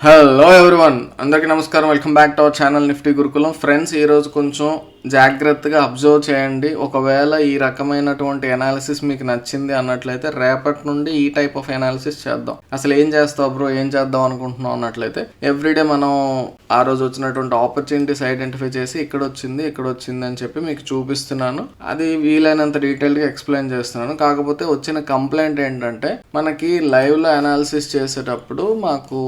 Hello everyone, అందరికీ నమస్కారం. Welcome back to our channel Nifty Gurukulam. Friends, ఈరోజు కొంచెం జాగ్రత్తగా అబ్జర్వ్ చేయండి. ఒకవేళ ఈ రకమైనటువంటి అనాలిసిస్ మీకు నచ్చింది అన్నట్లయితే రేపటి నుండి ఈ టైప్ ఆఫ్ అనాలిసిస్ చేద్దాం. అసలు ఏం చేస్తావు బ్రో, ఏం చేద్దాం అనుకుంటున్నాం అన్నట్లయితే ఎవ్రీడే మనం ఆ రోజు వచ్చినటువంటి ఆపర్చునిటీస్ ఐడెంటిఫై చేసి ఇక్కడ వచ్చింది అని చెప్పి మీకు చూపిస్తున్నాను. అది వీలైనంత డీటెయిల్గా ఎక్స్ప్లెయిన్ చేస్తున్నాను. కాకపోతే వచ్చిన కంప్లైంట్ ఏంటంటే, మనకి లైవ్లో అనాలిసిస్ చేసేటప్పుడు మాకు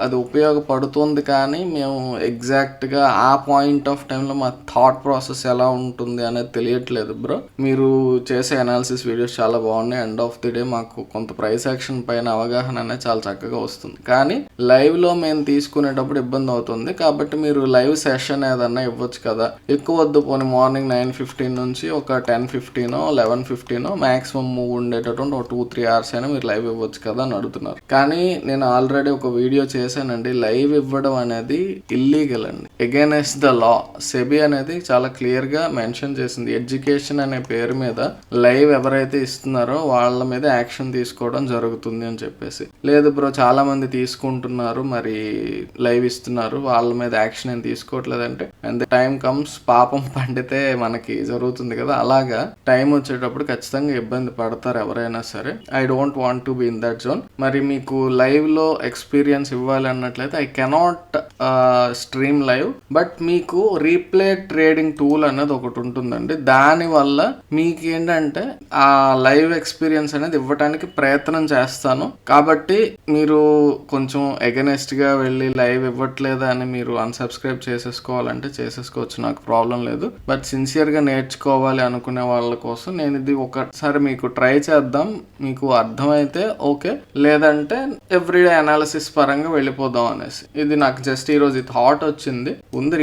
అది ఉపయోగపడుతుంది, కానీ మేము ఎగ్జాక్ట్గా ఆ పాయింట్ ఆఫ్ టైంలో మా థాట్ ప్రాసెస్ ఎలా ఉంటుంది అనేది తెలియట్లేదు బ్రో. మీరు చేసే అనాలిసిస్ వీడియోస్ చాలా బాగున్నాయి. ఎండ్ ఆఫ్ ది డే మాకు కొంత ప్రైస్ యాక్షన్ పైన అవగాహన అనేది చాలా చక్కగా వస్తుంది, కానీ లైవ్లో మేము తీసుకునేటప్పుడు ఇబ్బంది అవుతుంది. కాబట్టి మీరు లైవ్ సెషన్ ఏదన్నా ఇవ్వచ్చు కదా. ఎక్కువ వద్దు, పోనీ మార్నింగ్ 9:15 నుంచి ఒక 10:15 11:15 మ్యాక్సిమం ఉండేటటువంటి ఒక 2-3 hours అయినా మీరు లైవ్ ఇవ్వచ్చు కదా అని అడుగుతున్నారు. కానీ నేను ఆల్రెడీ ఒక వీడియో చేశానండి. లైవ్ ఇవ్వడం అనేది ఇల్లీగల్ అండి, అగైనెస్ట్ ద లా. సెబీ అనేది చాలా క్లియర్ గా మెన్షన్ చేసింది. ఎడ్యుకేషన్ అనే పేరు మీద లైవ్ ఎవరైతే ఇస్తున్నారో వాళ్ళ మీద యాక్షన్ తీసుకోవడం జరుగుతుంది అని చెప్పేసి. లేదు బ్రో, చాలా మంది తీసుకుంటున్నారు, మరి లైవ్ ఇస్తున్నారు, వాళ్ళ మీద యాక్షన్ ఏం తీసుకోవట్లేదంటే, అండ్ టైం కమ్స్, పాపం పండితే మనకి జరుగుతుంది కదా. అలాగా టైం వచ్చేటప్పుడు ఖచ్చితంగా ఇబ్బంది పడతారు ఎవరైనా సరే. I don't want to be in that zone. మరి మీకు లైవ్ లో ఎక్స్పీరియన్స్ ఇవ్వాలి అన్నట్లయితే I cannot stream live, but మీకు రీప్లే ట్రేడింగ్ టూల్ అనేది ఒకటి ఉంటుందండి. దానివల్ల మీకు ఏంటంటే ఆ లైవ్ ఎక్స్పీరియన్స్ అనేది ఇవ్వడానికి ప్రయత్నం చేస్తాను. కాబట్టి మీరు కొంచెం ఎగనెస్ట్ గా వెళ్ళి లైవ్ ఇవ్వట్లేదా అని మీరు అన్సబ్స్క్రైబ్ చేసేసుకోవాలంటే చేసేసుకోవచ్చు, నాకు ప్రాబ్లం లేదు. బట్ సిన్సియర్ గా నేర్చుకోవాలి అనుకునే వాళ్ళ కోసం నేను ఇది ఒకసారి మీకు ట్రై చేద్దాం. మీకు అర్థమైతే ఓకే, లేదంటే ఎవ్రీడే అనాలిసిస్ పరంగా వెళ్ళిపోదాం అనేసి. ఇది నాకు జస్ట్ ఈ రోజు థాట్ వచ్చింది.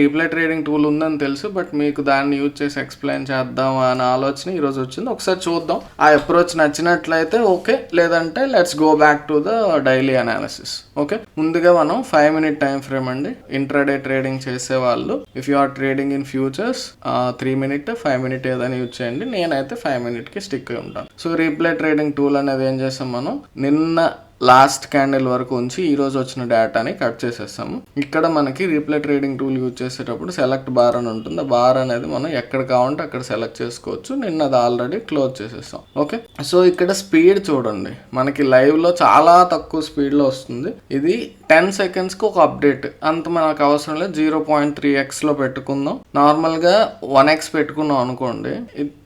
రీప్లే ట్రేడింగ్ టూల్ ఉందని తెలుసు, బట్ మీకు దాన్ని యూజ్ చేసి ఎక్స్ప్లెయిన్ చేద్దాం అనే ఆలోచన ఈ రోజు వచ్చింది. ఒకసారి చూద్దాం. ఆ అప్రోచ్ నచ్చినట్లయితే ఓకే, లేదంటే let's go back to the daily analysis. Okay, ముందుగా మనం 5 minute టైం ఫ్రేమ్ అండి. ఇంట్రాడే ట్రేడింగ్ చేసే వాళ్ళు, if you are trading in futures 3 minute 5 minute ఏదైనా యూజ్ చేయండి. నేనైతే 5 minute కి స్టిక్ అయి ఉంటాను. సో రీప్లే ట్రేడింగ్ టూల్ అనేది ఏం చేసాం, మనం నిన్న లాస్ట్ క్యాండిల్ వరకు ఉంచి ఈ రోజు వచ్చిన డేటాని కట్ చేసేస్తాము. ఇక్కడ మనకి రీప్లే ట్రేడింగ్ టూల్ యూజ్ చేసేటప్పుడు సెలెక్ట్ బార్ అని ఉంటుంది. ఆ బార్ అనేది మనం ఎక్కడ కావాలంటే అక్కడ సెలెక్ట్ చేసుకోవచ్చు. నిన్న అది ఆల్రెడీ క్లోజ్ చేసేస్తాం. ఓకే, సో ఇక్కడ స్పీడ్ చూడండి, మనకి లైవ్ లో చాలా తక్కువ స్పీడ్ లో వస్తుంది. ఇది 10 seconds కి ఒక అప్డేట్, అంత మనకు అవసరం లేదు. 0.3x లో పెట్టుకుందాం. నార్మల్ గా 1x పెట్టుకున్నాం అనుకోండి,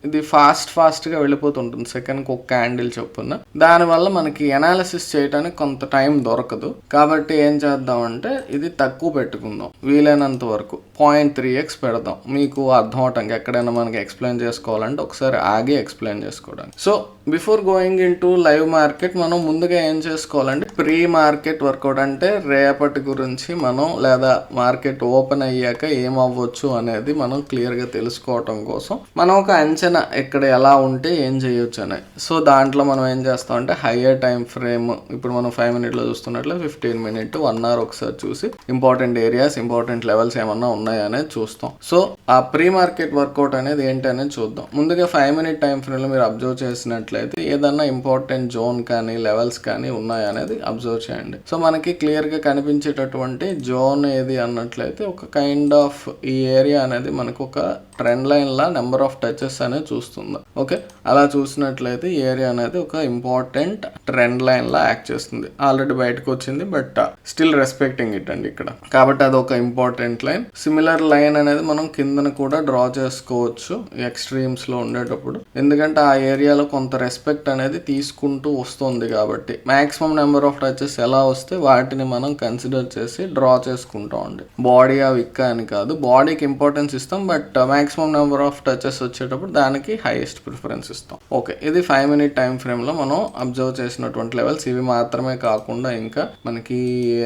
ఇది ఫాస్ట్ గా వెళ్ళిపోతుంటుంది, సెకండ్ కి ఒక క్యాండిల్ చొప్పున. దానివల్ల మనకి అనాలిసిస్ చేయడానికి కొంత టైం దొరకదు. కాబట్టి ఏం చేద్దాం అంటే, ఇది తక్కువ పెట్టుకుందాం, వీలైనంత వరకు 0.3x పెడదాం. మీకు అర్థం అవటానికి, ఎక్కడైనా మనకి ఎక్స్ప్లెయిన్ చేసుకోవాలంటే ఒకసారి ఆగి ఎక్స్ప్లెయిన్ చేసుకోవడానికి. So before going in to live market, మనం ముందుగా ఏం చేసుకోవాలంటే ప్రీ మార్కెట్ వర్కౌట్, అంటే రేపటి గురించి మనం, లేదా మార్కెట్ ఓపెన్ అయ్యాక ఏమవ్వచ్చు అనేది మనం క్లియర్గా తెలుసుకోవటం కోసం మనం ఒక అంచనా ఎక్కడ ఎలా ఉంటే ఏం చేయొచ్చు అనేది. సో దాంట్లో మనం ఏం చేస్తాం అంటే, హయ్యర్ టైం ఫ్రేమ్, ఇప్పుడు మనం 5 minute లో చూస్తున్నట్లు 15 minute 1 hour ఒకసారి చూసి ఇంపార్టెంట్ ఏరియాస్, ఇంపార్టెంట్ లెవెల్స్ ఏమన్నా ఉన్నాయా అనేది చూస్తాం. సో ఆ ప్రీ మార్కెట్ వర్కౌట్ అనేది ఏంటి అనేది చూద్దాం. ముందుగా 5 minute టైం ఫ్రేమ్ లో మీరు అబ్జర్వ్ చేసినట్లయితే ఏదన్నా ఇంపార్టెంట్ జోన్ కానీ లెవెల్స్ కానీ ఉన్నాయా అనేది అబ్జర్వ్ చేయండి. సో మనకి క్లియర్ గా కనిపించేటటువంటి జోన్ ఏది అన్నట్లయితే, ఒక కైండ్ ఆఫ్ ఈ ఏరియా అనేది మనకు ఒక trend line law number of touches అనేది చూస్తుంది. ఓకే, అలా చూసినట్లయితే ఈ ఏరియా అనేది ఒక ఇంపార్టెంట్ ట్రెండ్ లైన్ లా యాక్ట్ చేస్తుంది. ఆల్రెడీ బయటకు వచ్చింది, బట్ స్టిల్ రెస్పెక్టింగ్ ఇట్ అండి ఇక్కడ. కాబట్టి అది ఒక ఇంపార్టెంట్ లైన్. సిమిలర్ లైన్ అనేది మనం కిందన కూడా డ్రా చేసుకోవచ్చు ఎక్స్ట్రీమ్స్ లో ఉండేటప్పుడు, ఎందుకంటే ఆ ఏరియాలో కొంత రెస్పెక్ట్ అనేది తీసుకుంటూ వస్తుంది. కాబట్టి మాక్సిమం నెంబర్ ఆఫ్ టచెస్ ఎలా వస్తే వాటిని మనం కన్సిడర్ చేసి డ్రా చేసుకుంటాం అండి. బాడీ ఆ విక్క అని కాదు, బాడీకి ఇంపార్టెన్స్ ఇస్తాం, but maximum number of touches వచ్చేటప్పుడు దానికి హైయెస్ట్ ప్రిఫరెన్స్ ఇస్తాం. ఓకే, ఇది 5 minute టైం ఫ్రేమ్ లో మనం అబ్జర్వ్ చేసినటువంటి లెవెల్స్. ఇవి మాత్రమే కాకుండా ఇంకా మనకి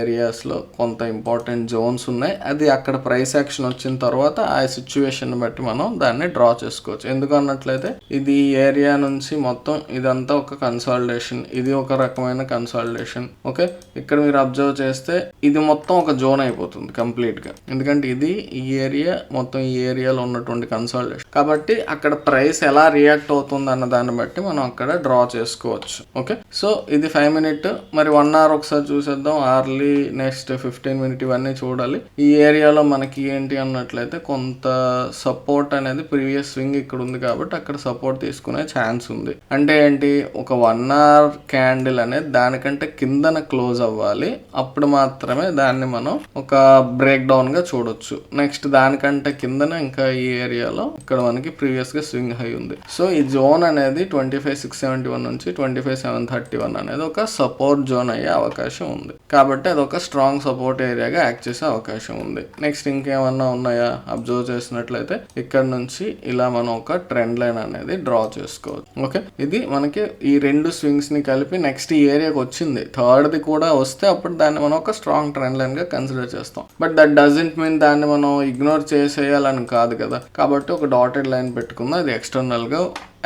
ఏరియాస్ లో కొంత ఇంపార్టెంట్ జోన్స్ ఉన్నాయి. అది అక్కడ ప్రైస్ యాక్షన్ వచ్చిన తర్వాత ఆ సిచ్యువేషన్ బట్టి మనం దాన్ని డ్రా చేసుకోవచ్చు. ఎందుకన్నట్లయితే ఇది ఏరియా నుంచి మొత్తం ఇదంతా ఒక కన్సాలిడేషన్, ఇది ఒక రకమైన కన్సాలిడేషన్. ఓకే, ఇక్కడ మీరు అబ్జర్వ్ చేస్తే ఇది మొత్తం ఒక జోన్ అయిపోతుంది కంప్లీట్ గా, ఎందుకంటే ఇది ఈ ఏరియా మొత్తం, ఈ ఏరియాలో ఉన్నటువంటి ఉన్నటువంటి కన్సల్టేషన్. కాబట్టి అక్కడ ప్రైస్ ఎలా రియాక్ట్ అవుతుంది అన్న దాన్ని బట్టి మనం అక్కడ డ్రా చేసుకోవచ్చు. ఓకే, సో ఇది 5 minute. మరి 1 hour ఒకసారి చూసేద్దాం. అర్లీ, నెక్స్ట్ 15 minute ఇవన్నీ చూడాలి. ఈ ఏరియాలో మనకి ఏంటి అన్నట్లయితే కొంత సపోర్ట్ అనేది ప్రీవియస్ స్వింగ్ ఇక్కడ ఉంది కాబట్టి అక్కడ సపోర్ట్ తీసుకునే ఛాన్స్ ఉంది. అంటే ఏంటి, ఒక 1 hour క్యాండిల్ అనేది దానికంటే కిందన క్లోజ్ అవ్వాలి, అప్పుడు మాత్రమే దాన్ని మనం ఒక బ్రేక్ డౌన్ గా చూడొచ్చు. నెక్స్ట్ దానికంటే కిందన ఇంకా ఈ ఏరియాలో ఇక్కడ మనకి ప్రీవియస్ గా స్వింగ్ హై ఉంది. సో ఈ జోన్ అనేది 25,671 నుంచి 25,731 అనేది ఒక సపోర్ట్ జోన్ అయ్యే అవకాశం ఉంది. కాబట్టి అది ఒక స్ట్రాంగ్ సపోర్ట్ ఏరియాగా యాక్ట్ చేసే అవకాశం ఉంది. నెక్స్ట్ ఇంకేమన్నా ఉన్నాయా అబ్జర్వ్ చేసినట్లయితే ఇక్కడ నుంచి ఇలా మనం ఒక ట్రెండ్ లైన్ అనేది డ్రా చేసుకోవచ్చు. ఓకే, ఇది మనకి ఈ 2 స్వింగ్స్ ని కలిపి నెక్స్ట్ ఈ ఏరియాకి వచ్చింది. థర్డ్ది కూడా వస్తే అప్పుడు దాన్ని మనం ఒక స్ట్రాంగ్ ట్రెండ్ లైన్ గా కన్సిడర్ చేస్తాం. బట్ దట్ డజంట్ మీన్ దాన్ని మనం ఇగ్నోర్ చేసేయాలని కాదు కదా. కాబట్టి ఒక డాటెడ్ లైన్ పెట్టుకుందాం, అది ఎక్స్టర్నల్ గా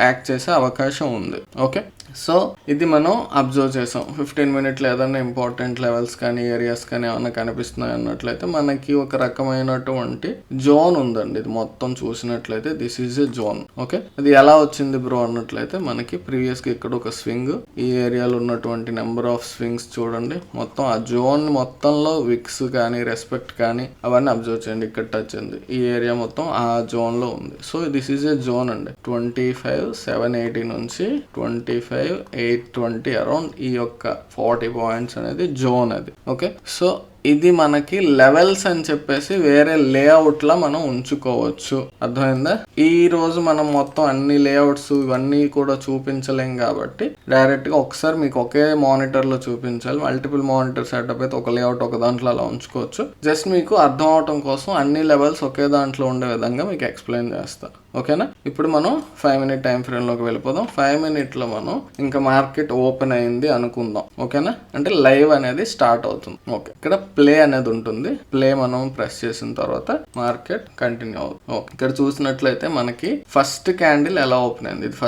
యాక్ట్ చేసే అవకాశం ఉంది. ఓకే, సో ఇది మనం అబ్జర్వ్ చేసాం. 15 minute ఏదైనా ఇంపార్టెంట్ లెవెల్స్ కానీ ఏరియాస్ కానీ ఏమన్నా కనిపిస్తున్నాయి అన్నట్లయితే మనకి ఒక రకమైనటువంటి జోన్ ఉందండి. ఇది మొత్తం చూసినట్లయితే this is a zone. Okay, అది ఎలా వచ్చింది బ్రో అన్నట్లయితే మనకి ప్రీవియస్ గా ఇక్కడ ఒక స్వింగ్, ఈ ఏరియాలో ఉన్నటువంటి నెంబర్ ఆఫ్ స్వింగ్స్ చూడండి. మొత్తం ఆ జోన్ మొత్తంలో విక్స్ కానీ రెస్పెక్ట్ కానీ అవన్నీ అబ్జర్వ్ చేయండి. ఇక్కడ టచ్ ఉంది, ఈ ఏరియా మొత్తం ఆ జోన్ లో ఉంది. So this is a zone అండి. 25,780 నుంచి 25,820 అరౌండ్ ఈ యొక్క 40 పాయింట్స్ అనేది జోన్ అది. ఓకే, సో ఇది మనకి లెవెల్స్ అని చెప్పేసి వేరే లేఅవుట్ లా మనం ఉంచుకోవచ్చు. అర్థమైందా? ఈ రోజు మనం మొత్తం అన్ని లేఅవుట్స్ ఇవన్నీ కూడా చూపించలేం కాబట్టి డైరెక్ట్ గా ఒకసారి మీకు ఒకే మానిటర్ లో చూపించాలి. మల్టిపుల్ మానిటర్ సెటప్ అయితే ఒక లేఅవుట్ ఒక దాంట్లో అలా ఉంచుకోవచ్చు. జస్ట్ మీకు అర్థం అవటం కోసం అన్ని లెవెల్స్ ఒకే దాంట్లో ఉండే విధంగా మీకు ఎక్స్ప్లెయిన్ చేస్తా. ఓకేనా? ఇప్పుడు మనం 5 minute టైం ఫ్రేమ్ లోకి వెళ్ళిపోదాం. 5 minute లో మనం ఇంకా మార్కెట్ ఓపెన్ అయింది అనుకుందాం. ఓకేనా? అంటే లైవ్ అనేది స్టార్ట్ అవుతుంది. ఓకే, ఇక్కడ ప్లే అనేది ఉంటుంది. ప్లే మనం ప్రెస్ చేసిన తర్వాత మార్కెట్ కంటిన్యూ అవుతుంది. ఓకే, ఇక్కడ చూసినట్లయితే మనకి ఫస్ట్ క్యాండిల్ ఎలా ఓపెన్ అయింది. ఇది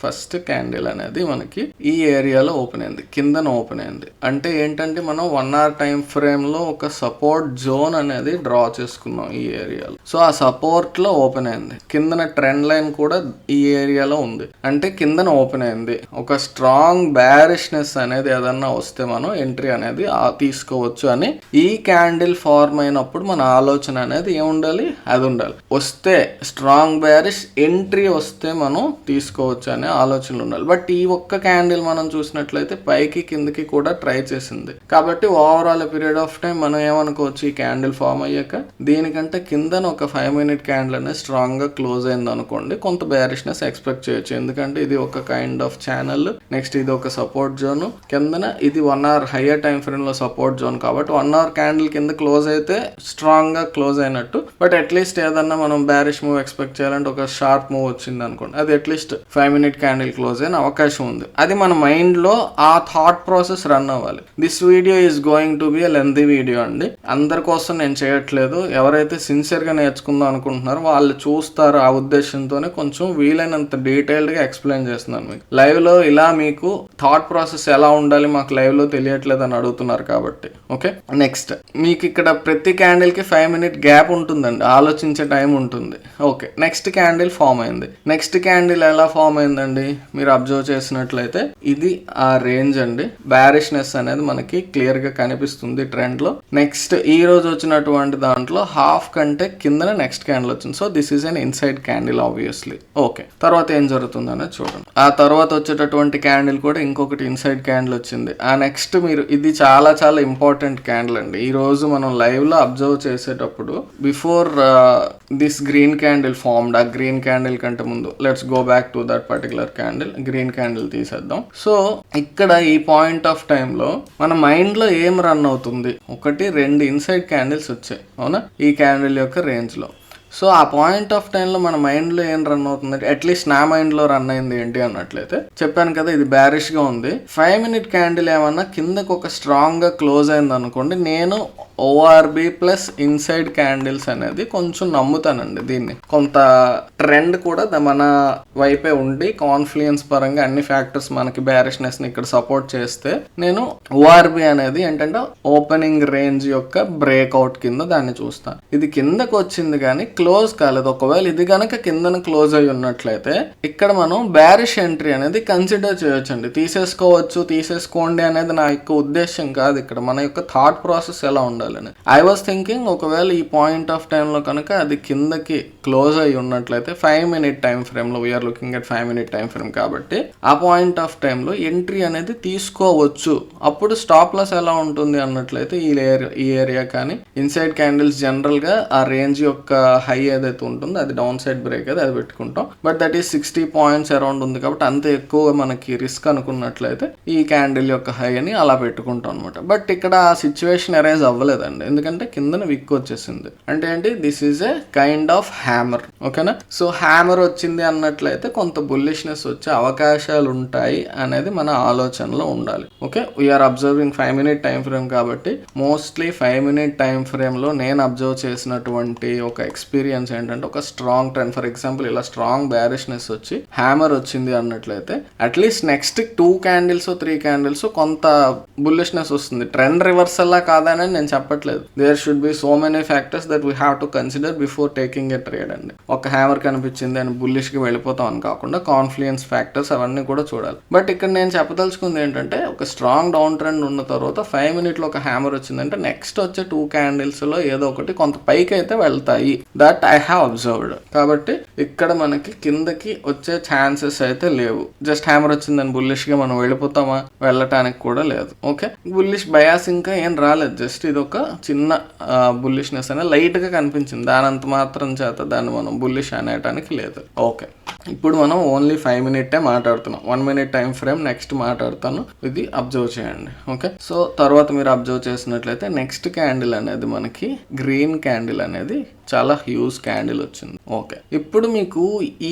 ఫస్ట్ క్యాండిల్ అనేది మనకి ఈ ఏరియాలో ఓపెన్ అయింది, కిందన ఓపెన్ అయింది. అంటే ఏంటంటే మనం 1 hour టైం ఫ్రేమ్ లో ఒక సపోర్ట్ జోన్ అనేది డ్రా చేసుకున్నాం ఈ ఏరియాలో. సో ఆ సపోర్ట్ లో ఓపెన్ అయింది. కిందన ట్రెండ్ లైన్ కూడా ఈ ఏరియాలో ఉంది, అంటే కిందన ఓపెన్ అయింది. ఒక స్ట్రాంగ్ బ్యారిష్నెస్ అనేది ఏదన్నా వస్తే మనం ఎంట్రీ అనేది తీసుకోవచ్చు అని ఈ క్యాండిల్ ఫార్మ్ అయినప్పుడు మన ఆలోచన అనేది ఏముండాలి, అది ఉండాలి. వస్తే స్ట్రాంగ్ బ్యారిష్ ఎంట్రీ వస్తే మనం తీసుకోవచ్చు అనే ఆలోచనలు ఉండాలి. బట్ ఈ ఒక్క క్యాండిల్ మనం చూసినట్లయితే పైకి కిందకి కూడా ట్రై చేసింది. కాబట్టి ఓవరాల్ పీరియడ్ ఆఫ్ టైం మనం ఏమనుకోవచ్చు, ఈ క్యాండిల్ ఫామ్ అయ్యాక దీనికంటే కిందన ఒక 5 minute క్యాండిల్ అనేది స్ట్రాంగ్ గా క్లోజ్ అయింది అనుకోండి, కొంత బ్యారిష్నెస్ ఎక్స్పెక్ట్ చేయొచ్చు. ఎందుకంటే ఇది ఒక కైండ్ ఆఫ్ ఛానల్, నెక్స్ట్ ఇది ఒక సపోర్ట్ జోన్, కిందన ఇది 1 hour హయ్యర్ టైం ఫ్రేమ్ లో సపోర్ట్ జోన్. కాబట్టి 1 hour క్యాండిల్ కింద క్లోజ్ అయితే స్ట్రాంగ్ గా క్లోజ్ అయినట్టు. బట్ అట్లీస్ట్ ఏదన్నా మనం బ్యారిష్ మూవ్ ఎక్స్పెక్ట్ చేయాలంటే ఒక షార్ప్ మూవ్ వచ్చింది అనుకోండి, అది అట్లీస్ట్ 5 minute క్యాండిల్ క్లోజ్ అయిన అవకాశం ఉంది. అది మన మైండ్ లో ఆ థాట్ ప్రాసెస్ రన్ అవ్వాలి. This video is going to be a lengthy video అండి. అందరి కోసం నేను చేయట్లేదు. ఎవరైతే సిన్సియర్ గా నేర్చుకుందాం అనుకుంటున్నారో వాళ్ళు చూస్తారు. ఆ ఉద్దేశంతోనే కొంచెం వీలైనంత డీటెయిల్డ్ గా ఎక్స్ప్లెయిన్ చేస్తున్నాను మీకు. లైవ్ లో ఇలా మీకు థాట్ ప్రాసెస్ ఎలా ఉండాలి మాకు లైవ్ లో తెలియట్లేదు అని అడుగుతున్నారు కాబట్టి. ఓకే, నెక్స్ట్ మీకు ఇక్కడ ప్రతి క్యాండిల్ కి 5 minute గ్యాప్ ఉంటుందండి, ఆలోచించే టైం ఉంటుంది. ఓకే, నెక్స్ట్ క్యాండిల్ ఫామ్ అయింది. నెక్స్ట్ క్యాండిల్ ఎలా ఫామ్ అయిందండి, మీరు అబ్జర్వ్ చేసినట్లయితే ఇది ఆ రేంజ్ అండి. బ్యారిష్నెస్ అనేది మనకి క్లియర్ గా కనిపిస్తుంది ట్రెండ్ లో. నెక్స్ట్ ఈ రోజు వచ్చినటువంటి దాంట్లో హాఫ్ కంటే కిందన నెక్స్ట్ క్యాండిల్ వచ్చింది. So this is an inside candle obviously. Okay, తర్వాత ఏం జరుగుతుంది అనేది చూడండి. ఆ తర్వాత వచ్చేటటువంటి క్యాండిల్ కూడా ఇంకొకటి ఇన్సైడ్ క్యాండిల్ వచ్చింది. ఆ నెక్స్ట్ మీరు ఇది చాలా చాలా ఇంపార్టెంట్ క్యాండిల్ అండి. ఈ రోజు మనం లైవ్ లో అబ్జర్వ్ చేసేటప్పుడు before this green candle formed, ఆ గ్రీన్ క్యాండిల్ కంటే ముందు let's go back to that particular candle. Green candle తీసేద్దాం. సో ఇక్కడ ఈ పాయింట్ ఆఫ్ టైమ్ లో మన మైండ్ లో ఏం రన్ అవుతుంది, 1 2 ఇన్సైడ్ క్యాండిల్స్ వచ్చాయి అవునా ఈ క్యాండిల్ యొక్క రేంజ్ లో. సో ఆ పాయింట్ ఆఫ్ టైంలో మన మైండ్లో ఏం రన్ అవుతుంది, అట్లీస్ట్ నా మైండ్లో రన్ అయింది ఏంటి అన్నట్లయితే చెప్పాను కదా ఇది బ్యారిష్గా ఉంది. 5 minute క్యాండిల్ ఏమన్నా కిందకు ఒక స్ట్రాంగ్గా క్లోజ్ అయింది అనుకోండి, నేను ఓఆర్బి ప్లస్ ఇన్సైడ్ క్యాండిల్స్ అనేది కొంచెం నమ్ముతానండి. దీన్ని కొంత ట్రెండ్ కూడా మన వైపే ఉండి కాన్ఫ్లుయెన్స్ పరంగా అన్ని ఫ్యాక్టర్స్ మనకి బేరిష్నెస్ ని ఇక్కడ సపోర్ట్ చేస్తే నేను ఓఆర్బి అనేది ఏంటంటే ఓపెనింగ్ రేంజ్ యొక్క బ్రేక్అవుట్ కింద దాన్ని చూస్తాను. ఇది కిందకు వచ్చింది కానీ క్లోజ్ కాలేదు. ఒకవేళ ఇది కనుక కిందన క్లోజ్ అయి ఉన్నట్లయితే ఇక్కడ మనం బ్యారిష్ ఎంట్రీ అనేది కన్సిడర్ చేయొచ్చండి. తీసేసుకోండి అనేది నా యొక్క ఉద్దేశం కాదు. ఇక్కడ మన యొక్క థాట్ ప్రాసెస్ ఎలా ఉండాలని ఐ వాజ్ థింకింగ్, ఒకవేళ ఈ పాయింట్ ఆఫ్ టైమ్ లో కనుక అది కిందకి క్లోజ్ అయి ఉన్నట్లయితే 5 minute టైం ఫ్రేమ్ లో, we are looking at 5 minute time frame కాబట్టి ఆ పాయింట్ ఆఫ్ టైమ్ లో ఎంట్రీ అనేది తీసుకోవచ్చు. అప్పుడు స్టాప్ లాస్ ఎలా ఉంటుంది అన్నట్లయితే ఈ ఏరియా కానీ ఇన్సైడ్ క్యాండిల్స్ జనరల్ గా ఆ రేంజ్ యొక్క హై ఏదైతే ఉంటుందో అది డౌన్ సైడ్ బ్రేక్ అది పెట్టుకుంటాం. But that is 60 points around ఉంది కాబట్టి అంత ఎక్కువ మనకి రిస్క్ అనుకున్నట్లయితే ఈ క్యాండిల్ యొక్క హై అని అలా పెట్టుకుంటాం అనమాట. బట్ ఇక్కడ ఆ సిచ్యువేషన్ అరైజ్ అవ్వలేదండి, ఎందుకంటే కిందన విక్ వచ్చేసింది. అంటే ఏంటి, this is a kind of hammer. ఓకేనా? సో హ్యామర్ వచ్చింది అన్నట్లయితే కొంత బుల్లిష్నెస్ వచ్చే అవకాశాలు ఉంటాయి అనేది మన ఆలోచనలో ఉండాలి. Okay, we are observing 5 minute time frame కాబట్టి మోస్ట్లీ 5 minute టైం ఫ్రేమ్ లో నేను అబ్జర్వ్ చేసినటువంటి ఒక ఎక్స్పీరియన్స్ ఏంటంటే ఒక స్ట్రాంగ్ ట్రెండ్, ఫర్ ఎగ్జాంపుల్ ఇలా స్ట్రాంగ్ బ్యారిష్నెస్ వచ్చి హ్యామర్ వచ్చింది అన్నట్లయితే అట్లీస్ట్ నెక్స్ట్ 2 candles 3 candles కొంత బుల్లిష్నెస్ వస్తుంది. ట్రెండ్ రివర్సల్ లా కాదని నేను చెప్పట్లేదు. There should be so many factors that we have to consider before taking a trade అండి. ఒక హ్యామర్ కనిపించింది అని బుల్లిష్ కి వెళ్ళిపోతాం అని కాకుండా కాన్ఫ్లుయెన్స్ ఫ్యాక్టర్స్ అవన్నీ కూడా చూడాలి. బట్ ఇక్కడ నేను చెప్పదలుచుకుంది ఏంటంటే ఒక స్ట్రాంగ్ డౌన్ ట్రెండ్ ఉన్న తర్వాత 5 minute లో ఒక హ్యామర్ వచ్చిందంటే నెక్స్ట్ వచ్చే 2 candles లో ఏదో ఒకటి కొంత పైకి అయితే వెళ్తాయి. That I have observed. కాబట్టి ఇక్కడ మనకి కిందకి వచ్చే ఛాన్సెస్ అయితే లేవు. జస్ట్ హ్యామర్ వచ్చిందని బుల్లిష్ గా మనం వెళ్ళిపోతామా, వెళ్ళటానికి కూడా లేదు. ఓకే, బుల్లిష్ బయాస్ ఇంకా ఏం రాలేదు. జస్ట్ ఇది ఒక చిన్న బుల్లిష్నెస్ అనేది లైట్ గా కనిపించింది. దానంత మాత్రం చేత దాన్ని మనం బుల్లిష్ అనేయటానికి లేదు. ఓకే, ఇప్పుడు మనం ఓన్లీ 5 minute మాట్లాడుతున్నాం. 1 minute టైం ఫ్రేమ్ నెక్స్ట్ మాట్లాడుతాను, ఇది అబ్జర్వ్ చేయండి. ఓకే, సో తర్వాత మీరు అబ్జర్వ్ చేసినట్లయితే నెక్స్ట్ క్యాండిల్ అనేది మనకి గ్రీన్ క్యాండిల్ అనేది చాలా హ్యూజ్ క్యాండిల్ వచ్చింది. ఓకే, ఇప్పుడు మీకు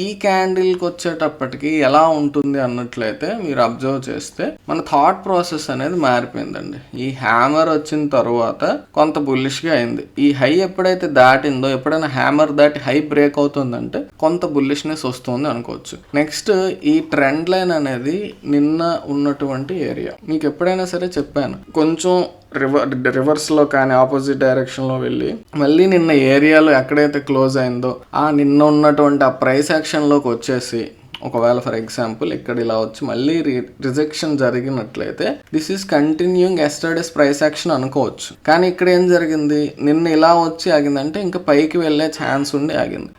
ఈ క్యాండిల్కి వచ్చేటప్పటికి ఎలా ఉంటుంది అన్నట్లయితే మీరు అబ్జర్వ్ చేస్తే మన థాట్ ప్రాసెస్ అనేది మారిపోయిందండి. ఈ హ్యామర్ వచ్చిన తర్వాత కొంత బుల్లిష్ గా అయింది. ఈ హై ఎప్పుడైతే దాటిందో, ఎప్పుడైనా హ్యామర్ దాటి హై బ్రేక్ అవుతుందంటే కొంత బుల్లిష్నెస్ వస్తుంది అనుకోవచ్చు. నెక్స్ట్ ఈ ట్రెండ్ లైన్ అనేది నిన్న ఉన్నటువంటి ఏరియా, మీకు ఎప్పుడైనా సరే చెప్పాను, కొంచెం రివర్స్ లో కానీ ఆపోజిట్ డైరెక్షన్ లో వెళ్ళి మళ్ళీ నిన్న ఏరియాలో ఎక్కడైతే క్లోజ్ అయిందో ఆ నిన్న ఉన్నటువంటి ఆ ప్రైస్ యాక్షన్ లోకి వచ్చేసి ఒకవేళ ఫర్ ఎగ్జాంపుల్ ఇక్కడ ఇలా వచ్చి మళ్ళీ రిజెక్షన్ జరిగినట్లయితే this is continuing yesterday's price action అనుకోవచ్చు. కానీ ఇక్కడ ఏం జరిగింది, నిన్న ఇలా వచ్చి ఆగిందంటే ఇంకా పైకి వెళ్ళే ఛాన్స్ ఉండి ఆగింది.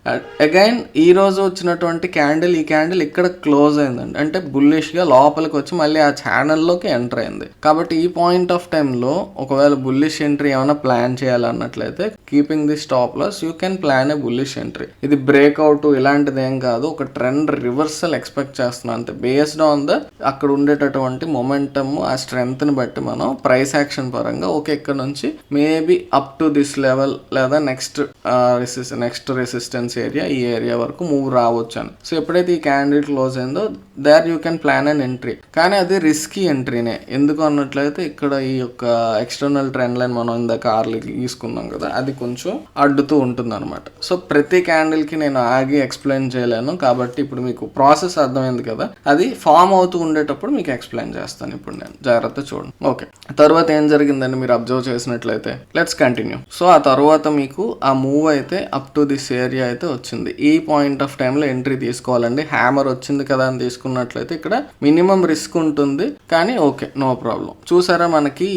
అగైన్ ఈ రోజు వచ్చినటువంటి క్యాండిల్, ఈ క్యాండిల్ ఇక్కడ క్లోజ్ అయిందండి, అంటే బుల్లిష్ గా లోపలికి వచ్చి మళ్ళీ ఆ ఛానల్లోకి ఎంటర్ అయింది. కాబట్టి ఈ పాయింట్ ఆఫ్ టైంలో ఒకవేళ బుల్లిష్ ఎంట్రీ ఏమైనా ప్లాన్ చేయాలన్నట్లయితే keeping the stop loss you can plan a bullish entry. ఇది బ్రేక్అవుట్ ఇలాంటిది ఏం కాదు, ఒక ట్రెండ్ రివర్సల్ ఎక్స్పెక్ట్ చేస్తున్నాను అంతే. బేస్డ్ ఆన్ ద అక్కడ ఉండేటటువంటి మొమెంటమ్, ఆ స్ట్రెంత్ ని బట్టి మనం ప్రైస్ యాక్షన్ పరంగా ఓకే ఇక్కడ నుంచి maybe up to this level లేదా నెక్స్ట్ రెసిస్టెన్స్ ఏరియా, ఈ ఏరియా వరకు మూవ్ రావచ్చు అని. సో ఎప్పుడైతే ఈ క్యాండిల్ క్లోజ్ అయిందో there you can plan an entry. కానీ అది రిస్కీ ఎంట్రీనే. ఎందుకు అన్నట్లయితే ఇక్కడ ఈ యొక్క ఎక్స్టర్నల్ ట్రెండ్ లైన్ మనం ఇందాక ఆర్లీ తీసుకున్నాం కదా, అది కొంచెం అడ్డుతూ ఉంటుంది అనమాట. సో ప్రతి క్యాండిల్ కి నేను ఆగి ఎక్స్ప్లెయిన్ చేయలేను కాబట్టి ఇప్పుడు మీకు ప్రాసెస్ అర్థమైంది కదా, అది ఫామ్ అవుతూ ఉండేటప్పుడు మీకు ఎక్స్ప్లెయిన్ చేస్తాను. ఇప్పుడు నేను జాగ్రత్త చూడండి. ఓకే, తర్వాత ఏం జరిగిందండి మీరు అబ్జర్వ్ చేసినట్లయితే లెట్స్ కంటిన్యూ. సో ఆ తర్వాత మీకు ఆ మూవ్ అయితే అప్ టు దిస్ ఏరియా అయితే వచ్చింది. ఈ పాయింట్ ఆఫ్ టైంలో ఎంట్రీ తీసుకోవాలండి. హ్యామర్ వచ్చింది కదా అని తీసుకున్నట్లయితే ఇక్కడ మినిమం రిస్క్ ఉంటుంది, కానీ ఓకే నో ప్రాబ్లం. చూసారా మనకి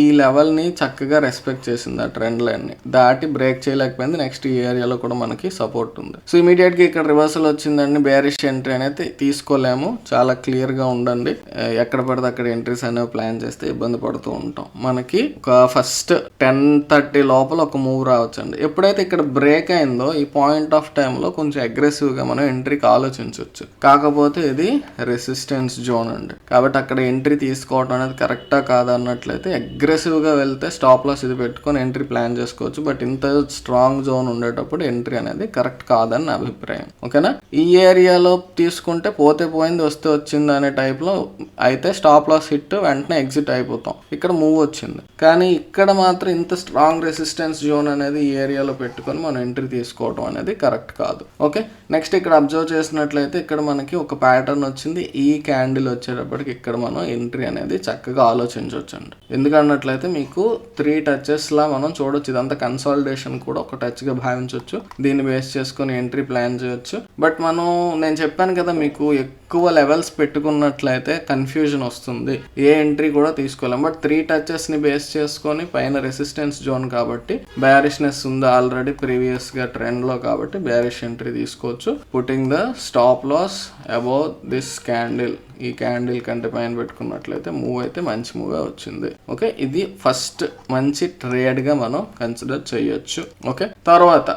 ఈ లెవెల్ ని చక్కగా రెస్పెక్ట్ చేసింది. ఆ ట్రెండ్ లైన్ ని దాటి బ్రేక్ చేయలేకపోయింది. నెక్స్ట్ ఈ ఏరియాలో కూడా మనకి సపోర్ట్ ఉంది. సో ఇమీడియట్ గా ఇక్కడ రివర్సల్ వచ్చిందండి. బేరిష్ ఎంట్రీ అనేది తీసుకోలేము, చాలా క్లియర్ గా ఉండండి. ఎక్కడ పడితే అక్కడ ఎంట్రీస్ అనేవి ప్లాన్ చేస్తే ఇబ్బంది పడుతూ ఉంటాం. మనకి ఒక ఫస్ట్ 10:30 లోపల ఒక మూవ్ రావచ్చండి. ఎప్పుడైతే ఇక్కడ బ్రేక్ అయిందో ఈ పాయింట్ ఆఫ్ టైమ్ లో కొంచెం అగ్రెసివ్ గా మనం ఎంట్రీకి ఆలోచించవచ్చు. కాకపోతే ఇది రెసిస్టెన్స్ జోన్ అండి, కాబట్టి అక్కడ ఎంట్రీ తీసుకోవడం అనేది కరెక్టా కాదా అన్నట్లయితే అగ్రెసివ్ గా వెళ్తే స్టాప్ లాస్ ఇది పెట్టుకొని ఎంట్రీ ప్లాన్ చేసుకోవచ్చు. బట్ ఇంత స్ట్రాంగ్ జోన్ ఉండేటప్పుడు ఎంట్రీ అనేది కరెక్ట్ కాదని నా అభిప్రాయం. ఓకేనా, ఈ ఏరియాలో తీసుకుంటే పోతే పోయింది వస్తే వచ్చింది అనే టైప్లో అయితే స్టాప్ లాస్ హిట్ వెంటనే ఎగ్జిట్ అయిపోతాం. ఇక్కడ మూవ్ వచ్చింది, కానీ ఇక్కడ మాత్రం ఇంత స్ట్రాంగ్ రెసిస్టెన్స్ జోన్ అనేది ఈ ఏరియాలో పెట్టుకొని మనం ఎంట్రీ తీసుకోవడం అనేది కరెక్ట్ కాదు. ఓకే, నెక్స్ట్ ఇక్కడ అబ్జర్వ్ చేసినట్లయితే ఇక్కడ మనకి ఒక ప్యాటర్న్ వచ్చింది. ఈ క్యాండిల్ వచ్చేటప్పటికి ఇక్కడ మనం ఎంట్రీ అనేది చక్కగా ఆలోచించవచ్చు అండి. ఎందుకన్నట్లయితే మీకు 3 టచెస్ లా మనం చూడొచ్చు. ఇదంతా కన్సాలిడేషన్ కూడా ఒక టచ్ గా భావించవచ్చు. దీన్ని బేస్ చేసుకొని ఎంట్రీ ప్లాన్ చేయొచ్చు. బట్ నేను చెప్పాను కదా, మీకు ఎక్కువ లెవెల్స్ పెట్టుకున్నట్లయితే కన్ఫ్యూజన్ వస్తుంది, ఏ ఎంట్రీ కూడా తీసుకోలేం. బట్ 3 టచెస్ ని బేస్ చేసుకొని పైన రెసిస్టెన్స్ జోన్ కాబట్టి బేరిష్నెస్ ఉంది ఆల్రెడీ ప్రీవియస్ గా ట్రెండ్ లో, కాబట్టి బేరిష్ ఎంట్రీ తీసుకోవచ్చు. Putting the stop loss above this candle. ఈ క్యాండిల్ కంటే పైన పెట్టుకున్నట్లయితే మూవ్ అయితే మంచి మూవ్ వచ్చింది. ఓకే, ఇది ఫస్ట్ మంచి ట్రేడ్ గా మనం కన్సిడర్ చేయొచ్చు. ఓకే, తర్వాత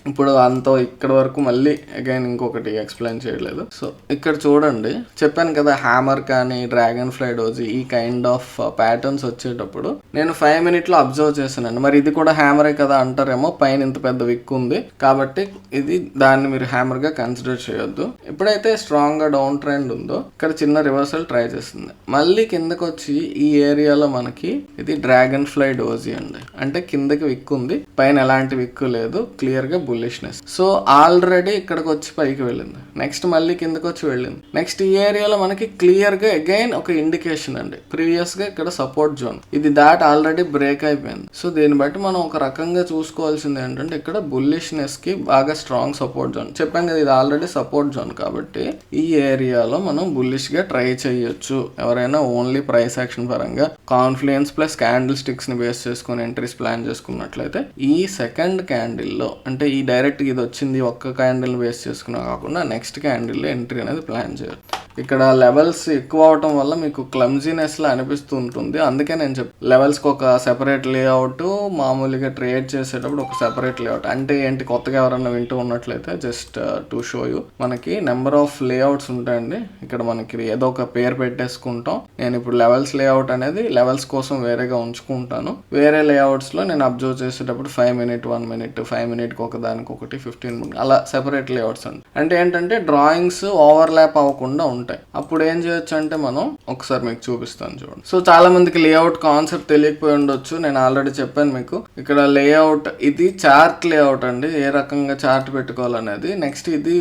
ఇప్పుడు అంతా ఇక్కడ వరకు మళ్ళీ అగైన్ ఇంకొకటి ఎక్స్ప్లెయిన్ చేయలేదు. సో ఇక్కడ చూడండి, చెప్పాను కదా హ్యామర్ కానీ డ్రాగన్ ఫ్లై డోజీ ఈ కైండ్ ఆఫ్ ప్యాటర్న్స్ వచ్చేటప్పుడు నేను 5 మినిట్లో అబ్జర్వ్ చేశానండి. మరి ఇది కూడా హ్యామరే కదా అంటారేమో, పైన ఇంత పెద్ద విక్ ఉంది కాబట్టి ఇది దాన్ని మీరు హ్యామర్ గా కన్సిడర్ చేయొద్దు. ఎప్పుడైతే స్ట్రాంగ్ గా డౌన్ ట్రెండ్ ఉందో ఇక్కడ చిన్న రివర్సల్ ట్రై చేస్తుంది, మళ్ళీ కిందకి వచ్చి ఈ ఏరియాలో మనకి ఇది డ్రాగన్ ఫ్లై డోజీ అండి. అంటే కిందకి విక్ ఉంది, పైన ఎలాంటి విక్ లేదు, క్లియర్ గా బుల్లిష్నెస్. సో ఆల్రెడీ ఇక్కడికి వచ్చి పైకి వెళ్ళింది, నెక్స్ట్ మళ్ళీ కిందకి వచ్చి వెళ్ళింది. నెక్స్ట్ ఈ ఏరియాలో మనకి క్లియర్ గా అగైన్ ఒక ఇండికేషన్ అండి, ప్రీవియస్ గా ఇక్కడ సపోర్ట్ జోన్ ఇది దాట్ ఆల్రెడీ బ్రేక్ అయిపోయింది. సో దీన్ని బట్టి మనం ఒక రకంగా చూసుకోవాల్సింది ఏంటంటే ఇక్కడ బుల్లిష్నెస్ కి బాగా స్ట్రాంగ్ సపోర్ట్ జోన్. చెప్పాం కదా ఇది ఆల్రెడీ సపోర్ట్ జోన్ కాబట్టి ఈ ఏరియాలో మనం బుల్లిష్ గా ట్రై చేయొచ్చు. ఎవరైనా ఓన్లీ ప్రైస్ యాక్షన్ పరంగా కాన్ఫ్లుయెన్స్ ప్లస్ క్యాండిల్ స్టిక్స్ ని బేస్ చేసుకుని ఎంట్రీస్ ప్లాన్ చేసుకున్నట్లయితే ఈ సెకండ్ క్యాండిల్ లో, అంటే ఈ డైరెక్ట్ ఇది వచ్చింది ఒక్క క్యాండిల్ బేస్ చేసుకున్నా కాకుండా నెక్స్ట్ క్యాండిల్ ఎంట్రీ అనేది ప్లాన్ చేయాలి. ఇక్కడ లెవెల్స్ ఎక్కువ అవటం వల్ల మీకు క్లమ్జీనెస్ లా అనిపిస్తూ ఉంటుంది. అందుకే నేను లెవెల్స్కి ఒక సెపరేట్ లేఅవుట్, మామూలుగా ట్రేడ్ చేసేటప్పుడు ఒక సెపరేట్ లేఅవుట్. అంటే ఏంటి, కొత్తగా ఎవరన్నా వింటూ ఉన్నట్లయితే జస్ట్ టు షో యూ, మనకి నెంబర్ ఆఫ్ లేఅవుట్స్ ఉంటాయండి. ఇక్కడ మనకి ఏదో ఒక పేరు పెట్టేసుకుంటాం. నేను ఇప్పుడు లెవెల్స్ లేఅవుట్ అనేది లెవెల్స్ కోసం వేరేగా ఉంచుకుంటాను. వేరే లేఅవుట్స్ లో నేను అబ్జర్వ్ చేసేటప్పుడు 5 మినిట్ 1 మినిట్ 5 మినిట్ ఒక దానికి ఒకటి 15 మినిట్ అలా సెపరేట్ లేఅవుట్స్ అండి. అంటే ఏంటంటే డ్రాయింగ్స్ ఓవర్లాప్ అవ్వకుండా ఉంటాయి. అప్పుడు ఏం చేయొచ్చు అంటే మనం ఒకసారి మీకు చూపిస్తాను చూడండి. సో చాలా మందికి లేఅవుట్ కాన్సెప్ట్ తెలియకపోయి ఉండొచ్చు. నేను ఆల్రెడీ చెప్పాను మీకు. ఇక్కడ లేఅవుట్ ఇది చార్ట్ లేఅవుట్ అండి, ఏ రకంగా చార్ట్ పెట్టుకోవాలనేది. నెక్స్ట్ ఇది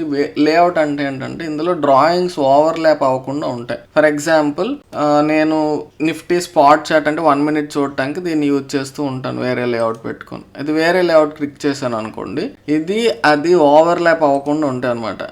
లేఅవుట్ అంటే ఏంటంటే ఇందులో డ్రాయింగ్స్ ఓవర్లాప్ అవ్వకుండా ఉంటాయి. ఫర్ ఎగ్జాంపుల్ నేను నిఫ్టీ స్పాట్ చార్ట్ అంటే 1 మినిట్ చూడటానికి దీన్ని యూజ్ చేస్తూ ఉంటాను వేరే లేఅవుట్ పెట్టుకొని. ఇది వేరే లేఅవుట్ క్లిక్ చేశాను అనుకోండి, ఇది అది ఓవర్లాప్ అవ్వకుండా ఉంటాయి అనమాట.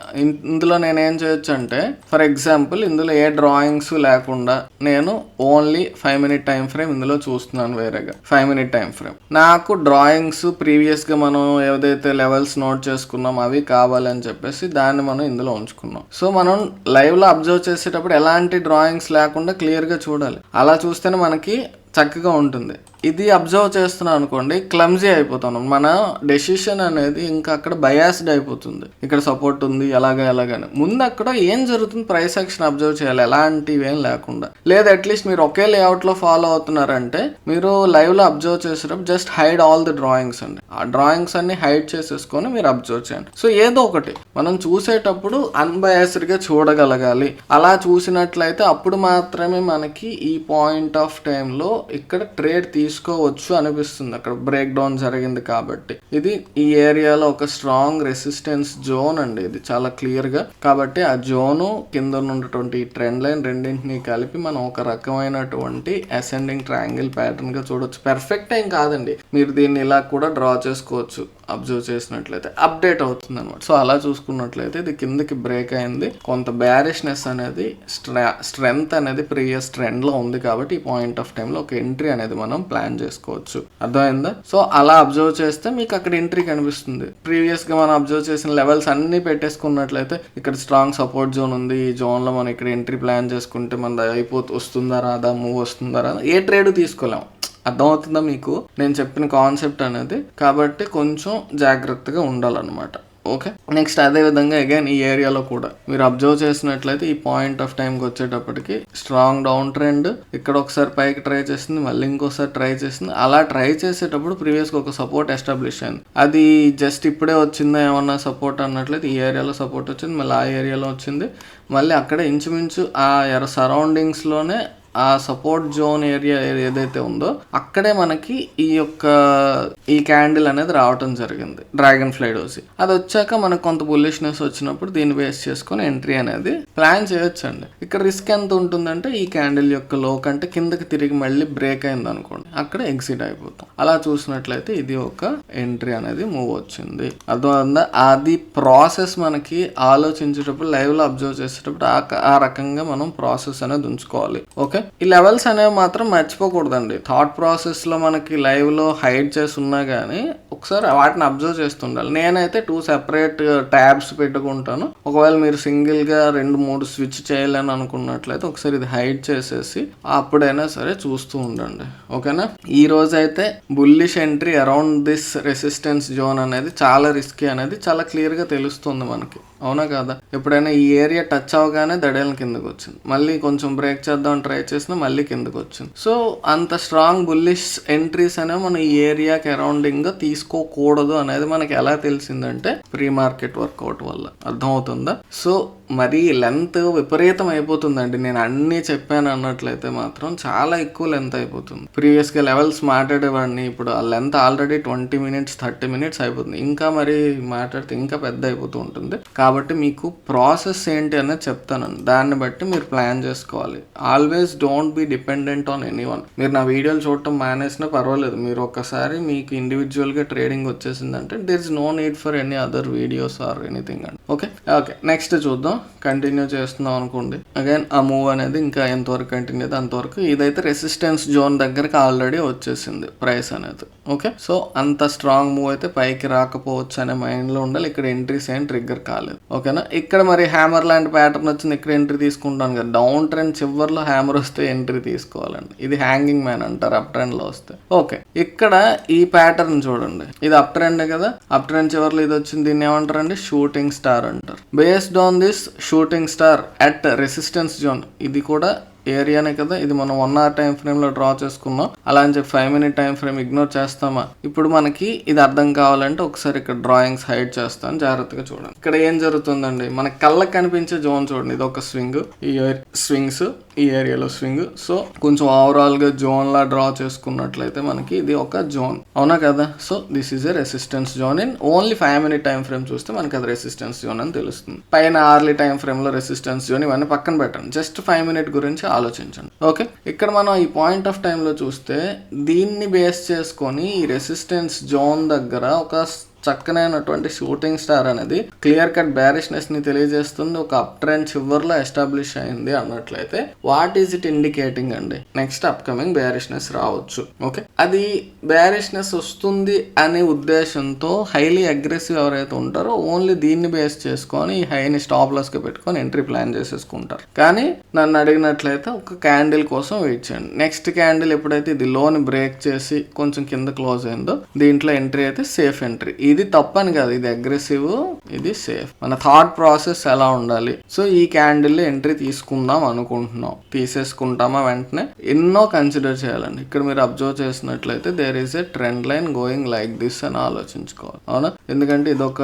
ఇందులో నేను ఏం చేయొచ్చు అంటే ఫర్ ఎగ్జాంపుల్ ఇందులో ఏ డ్రాయింగ్స్ లేకుండా నేను ఓన్లీ 5 మినిట్ టైం ఫ్రేమ్ ఇందులో చూస్తున్నాను వేరేగా. 5 మినిట్ టైం ఫ్రేమ్ నాకు డ్రాయింగ్స్ ప్రీవియస్ గా మనం ఏదైతే లెవెల్స్ నోట్ చేసుకున్నాం అవి కావాలని చెప్పేసి దాన్ని మనం ఇందులో ఉంచుకున్నాం. సో మనం లైవ్ లో అబ్జర్వ్ చేసేటప్పుడు ఎలాంటి డ్రాయింగ్స్ లేకుండా క్లియర్ గా చూడాలి. అలా చూస్తేనే మనకి చక్కగా ఉంటుంది. ఇది అబ్జర్వ్ చేస్తున్నాం అనుకోండి క్లమ్జీ అయిపోతాను. మన డెసిషన్ అనేది ఇంకా అక్కడ బయాస్డ్ అయిపోతుంది. ఇక్కడ సపోర్ట్ ఉంది ఎలాగని ముందు అక్కడ ఏం జరుగుతుంది ప్రైస్ యాక్షన్ అబ్జర్వ్ చేయాలి, ఎలాంటివి ఏం లేకుండా. లేదా అట్లీస్ట్ మీరు ఒకే లేఅవుట్ లో ఫాలో అవుతున్నారంటే మీరు లైవ్ లో అబ్జర్వ్ చేసేటప్పుడు just hide all the drawings అండి. ఆ డ్రాయింగ్స్ అన్ని హైడ్ చేసేసుకొని మీరు అబ్జర్వ్ చేయండి. సో ఏదో ఒకటి మనం చూసేటప్పుడు అన్బయాస్డ్ గా చూడగలగాలి. అలా చూసినట్లయితే అప్పుడు మాత్రమే మనకి ఈ పాయింట్ ఆఫ్ టైం లో ఇక్కడ ట్రేడ్ తీసుకోవచ్చు అనిపిస్తుంది. అక్కడ బ్రేక్ డౌన్ జరిగింది కాబట్టి ఇది ఈ ఏరియాలో ఒక స్ట్రాంగ్ రెసిస్టెన్స్ జోన్ అండి. ఇది చాలా క్లియర్ గా, కాబట్టి ఆ జోను కింద ఉన్నటువంటి ట్రెండ్ లైన్ రెండింటిని కలిపి మనం ఒక రకమైనటువంటి అసెండింగ్ ట్రయాంగిల్ ప్యాటర్న్ గా చూడొచ్చు. పర్ఫెక్ట్ ఏం కాదండి, మీరు దీన్ని ఇలా కూడా డ్రా చేసుకోవచ్చు. అబ్జర్వ్ చేసినట్లయితే అప్డేట్ అవుతుంది అనమాట. సో అలా చూసుకున్నట్లయితే ఇది కిందకి బ్రేక్ అయింది, కొంత బ్యారిష్నెస్ అనేది స్ట్రెంగ్త్ అనేది ప్రీవియస్ ట్రెండ్ లో ఉంది కాబట్టి ఈ పాయింట్ ఆఫ్ టైం లో ఒక ఎంట్రీ అనేది మనం ప్లాన్ చేసుకోవచ్చు. అర్థమైందా? సో అలా అబ్జర్వ్ చేస్తే మీకు అక్కడ ఎంట్రీ కనిపిస్తుంది. ప్రీవియస్ గా మనం అబ్జర్వ్ చేసిన లెవెల్స్ అన్ని పెట్టేసుకున్నట్లయితే ఇక్కడ స్ట్రాంగ్ సపోర్ట్ జోన్ ఉంది, ఈ జోన్ లో మనం ఇక్కడ ఎంట్రీ ప్లాన్ చేసుకుంటే మన వస్తుందా రాదా, మూవ్ వస్తుందా రాదా, ఏ ట్రేడ్ తీసుకోలేము. అర్థమవుతుందా మీకు నేను చెప్పిన కాన్సెప్ట్ అనేది? కాబట్టి కొంచెం జాగ్రత్తగా ఉండాలన్నమాట. ఓకే, నెక్స్ట్ అదే విధంగా అగైన్ ఈ ఏరియాలో కూడా మీరు అబ్జర్వ్ చేసినట్లయితే ఈ పాయింట్ ఆఫ్ టైంకి వచ్చేటప్పటికి స్ట్రాంగ్ డౌన్ ట్రెండ్, ఇక్కడ ఒకసారి పైకి ట్రై చేసింది, మళ్ళీ ఇంకోసారి ట్రై చేసింది. అలా ట్రై చేసేటప్పుడు ప్రీవియస్గా ఒక సపోర్ట్ ఎస్టాబ్లిష్ అయింది. అది జస్ట్ ఇప్పుడే వచ్చిందా ఏమన్నా సపోర్ట్ అన్నట్లయితే ఈ ఏరియాలో సపోర్ట్ వచ్చింది, మళ్ళీ ఆ ఏరియాలో వచ్చింది, మళ్ళీ అక్కడ ఇంచుమించు ఆ సరౌండింగ్స్లోనే ఆ సపోర్ట్ జోన్ ఏరియా ఏదైతే ఉందో అక్కడే మనకి ఈ క్యాండిల్ అనేది రావటం జరిగింది, డ్రాగన్ ఫ్లై డోసి. అది వచ్చాక మనకు కొంత బుల్లిష్నెస్ వచ్చినప్పుడు దీన్ని బేస్ చేసుకొని ఎంట్రీ అనేది ప్లాన్ చేయొచ్చండి. ఇక్కడ రిస్క్ ఎంత ఉంటుందంటే ఈ క్యాండిల్ యొక్క లో కంటే కిందకి తిరిగి మళ్ళీ బ్రేక్ అయింది అనుకోండి, అక్కడ ఎగ్జిట్ అయిపోతాం. అలా చూసినట్లయితే ఇది ఒక ఎంట్రీ అనేది మూవ్ వచ్చింది. అర్థమైందా? అది ప్రాసెస్ మనకి ఆలోచించేటప్పుడు లైవ్ లో అబ్జర్వ్ చేసేటప్పుడు ఆ రకంగా మనం ప్రాసెస్ అనేది ఉంచుకోవాలి. ఓకే, ఈ లెవెల్స్ అనేవి మాత్రం మర్చిపోకూడదండి. థాట్ ప్రాసెస్ లో మనకి లైవ్ లో హైడ్ చేసి ఉన్నా కానీ ఒకసారి వాటిని అబ్జర్వ్ చేస్తుండాలి. నేనైతే 2 సెపరేట్ ట్యాబ్స్ పెట్టుకుంటాను. ఒకవేళ మీరు సింగిల్ గా 2-3 స్విచ్ చేయాలని అనుకున్నట్లయితే ఒకసారి ఇది హైడ్ చేసేసి అప్పుడైనా సరే చూస్తూ ఉండండి. ఓకేనా? ఈ రోజు అయితే bullish entry around this resistance zone అనేది చాలా రిస్కీ అనేది చాలా క్లియర్ గా తెలుస్తుంది మనకి, అవునా కదా? ఎప్పుడైనా ఈ ఏరియా టచ్ అవగానే దడేల కిందకి వచ్చింది, మళ్ళీ కొంచెం బ్రేక్ చేద్దాం ట్రై చేసినా మళ్ళీ కిందకి వచ్చింది. సో అంత స్ట్రాంగ్ బుల్లిష్ ఎంట్రీస్ అనేవి మనం ఈ ఏరియాకి అరౌండింగ్ గా తీసుకోకూడదు అనేది మనకి ఎలా తెలిసిందంటే ప్రీ మార్కెట్ వర్కౌట్ వల్ల. అర్థమవుతుందా? సో మరి లెంత్ విపరీతం అయిపోతుందండి. నేను అన్నీ చెప్పాను అన్నట్లయితే మాత్రం చాలా ఎక్కువ లెంత్ అయిపోతుంది. ప్రీవియస్గా లెవెల్స్ మాట్లాడేవాడిని, ఇప్పుడు ఆ లెంత్ ఆల్రెడీ 20 minutes 30 minutes అయిపోతుంది. ఇంకా మరి మాట్లాడితే ఇంకా పెద్ద అయిపోతూ ఉంటుంది. కాబట్టి మీకు ప్రాసెస్ ఏంటి అనేది చెప్తాను, దాన్ని బట్టి మీరు ప్లాన్ చేసుకోవాలి. Always don't be dependent on anyone. మీరు నా వీడియోలు చూడటం మానేసినా పర్వాలేదు, మీరు ఒక్కసారి మీకు ఇండివిజువల్గా ట్రేడింగ్ వచ్చేసిందంటే there is no need for any other videos or anything అండి. ఓకే, నెక్స్ట్ చూద్దాం. కంటిన్యూ చేస్తున్నాం అనుకోండి. అగైన్ ఆ మూవ్ అనేది ఇంకా ఎంతవరకు కంటిన్యూ అయితే అంతవరకు. ఇదైతే రెసిస్టెన్స్ జోన్ దగ్గరకు ఆల్రెడీ వచ్చేసింది ప్రైస్ అనేది. ఓకే, సో అంత స్ట్రాంగ్ మూవ్ అయితే పైకి రాకపోవచ్చు అనే మైండ్ లో ఉండాలి. ఇక్కడ ఎంట్రీస్ ఏం ట్రిగ్గర్ కాలేదు. ఓకేనా? ఇక్కడ మరి హ్యామర్ లాంటి ప్యాటర్న్ వచ్చింది, ఇక్కడ ఎంట్రీ తీసుకుంటాను కదా. డౌన్ ట్రెండ్ చివరిలో హ్యామర్ వస్తే ఎంట్రీ తీసుకోవాలండి. ఇది హ్యాంగింగ్ మ్యాన్ అంటారు అప్ ట్రెండ్ లో వస్తే. ఓకే, ఇక్కడ ఈ ప్యాటర్న్ చూడండి, ఇది అప్ ట్రెండ్ కదా. అప్ ట్రెండ్ చివరిలో ఇది వచ్చింది, దీన్ని ఏమంటారండి? షూటింగ్ స్టార్ అంటారు. Based on this shooting star at resistance zone, ఇది కూడా ఏరియానే కదా. ఇది మనం 1 hour టైం ఫ్రేమ్ లో డ్రా చేసుకున్నాం. అలా అని చెప్పి 5 minute టైం ఫ్రేమ్ ఇగ్నోర్ చేస్తామా? ఇప్పుడు మనకి ఇది అర్థం కావాలంటే ఒకసారి ఇక్కడ డ్రాయింగ్స్ హైడ్ చేస్తాను, జాగ్రత్తగా చూడండి. ఇక్కడ ఏం జరుగుతుందండి, మన కళ్ళకి కనిపించే జోన్ చూడండి. ఇది ఒక స్వింగ్, ఈ స్వింగ్స్ ఈ ఏరియాలో స్వింగ్. సో కొంచెం ఓవరాల్ గా జోన్ లా డ్రా చేసుకున్నట్లయితే మనకి ఇది ఒక జోన్, అవునా కదా? So this is a resistance zone in only 5 minute time frame చూస్తే మనకి అది రెసిస్టెన్స్ జోన్ అని తెలుస్తుంది. పైన అవర్లీ టైం ఫ్రేమ్ లో రెసిస్టెన్స్ జోన్ ఇవన్నీ పక్కన పెట్టండి, జస్ట్ 5 minute గురించి ఆలోచించండి. ఓకే, ఇక్కడ మనం ఈ పాయింట్ ఆఫ్ టైం లో చూస్తే దీన్ని బేస్ చేసుకొని ఈ రెసిస్టెన్స్ జోన్ దగ్గర ఒక చక్కనైనటువంటి షూటింగ్ స్టార్ అనేది క్లియర్ కట్ బ్యారిష్నెస్ ని తెలియజేస్తుంది. ఒక అప్ ట్రెండ్ చివరిలో ఎస్టాబ్లిష్ అయింది అన్నట్లయితే వాట్ ఈజ్ ఇట్ ఇండికేటింగ్ అండి? నెక్స్ట్ అప్ కమింగ్ బ్యారిష్నెస్ రావచ్చు. ఓకే, అది బ్యారిష్నెస్ వస్తుంది అనే ఉద్దేశంతో హైలీ అగ్రెసివ్ ఎవరైతే ఉంటారో ఓన్లీ దీన్ని బేస్ చేసుకొని ఈ హైని స్టాప్ లాస్ గా పెట్టుకొని ఎంట్రీ ప్లాన్ చేసేసుకుంటారు. కానీ నన్ను అడిగినట్లయితే ఒక క్యాండిల్ కోసం వెయిట్ చేయండి. నెక్స్ట్ క్యాండిల్ ఎప్పుడైతే ఇది లోని బ్రేక్ చేసి కొంచెం కింద క్లోజ్ అయిందో దీంట్లో ఎంట్రీ అయితే సేఫ్ ఎంట్రీ. ఇది తప్పని కాదు, ఇది అగ్రెసివ్, ఇది సేఫ్. మన థాట్ ప్రాసెస్ ఎలా ఉండాలి? సో ఈ క్యాండిల్ ఎంట్రీ తీసుకుందాం అనుకుంటున్నాం, తీసేసుకుంటామా వెంటనే? ఎన్నో కన్సిడర్ చేయాలండి. ఇక్కడ మీరు అబ్జర్వ్ చేసినట్లయితే there is a trend line going like this అని ఆలోచించుకోవాలి, అవునా? ఎందుకంటే ఇదొక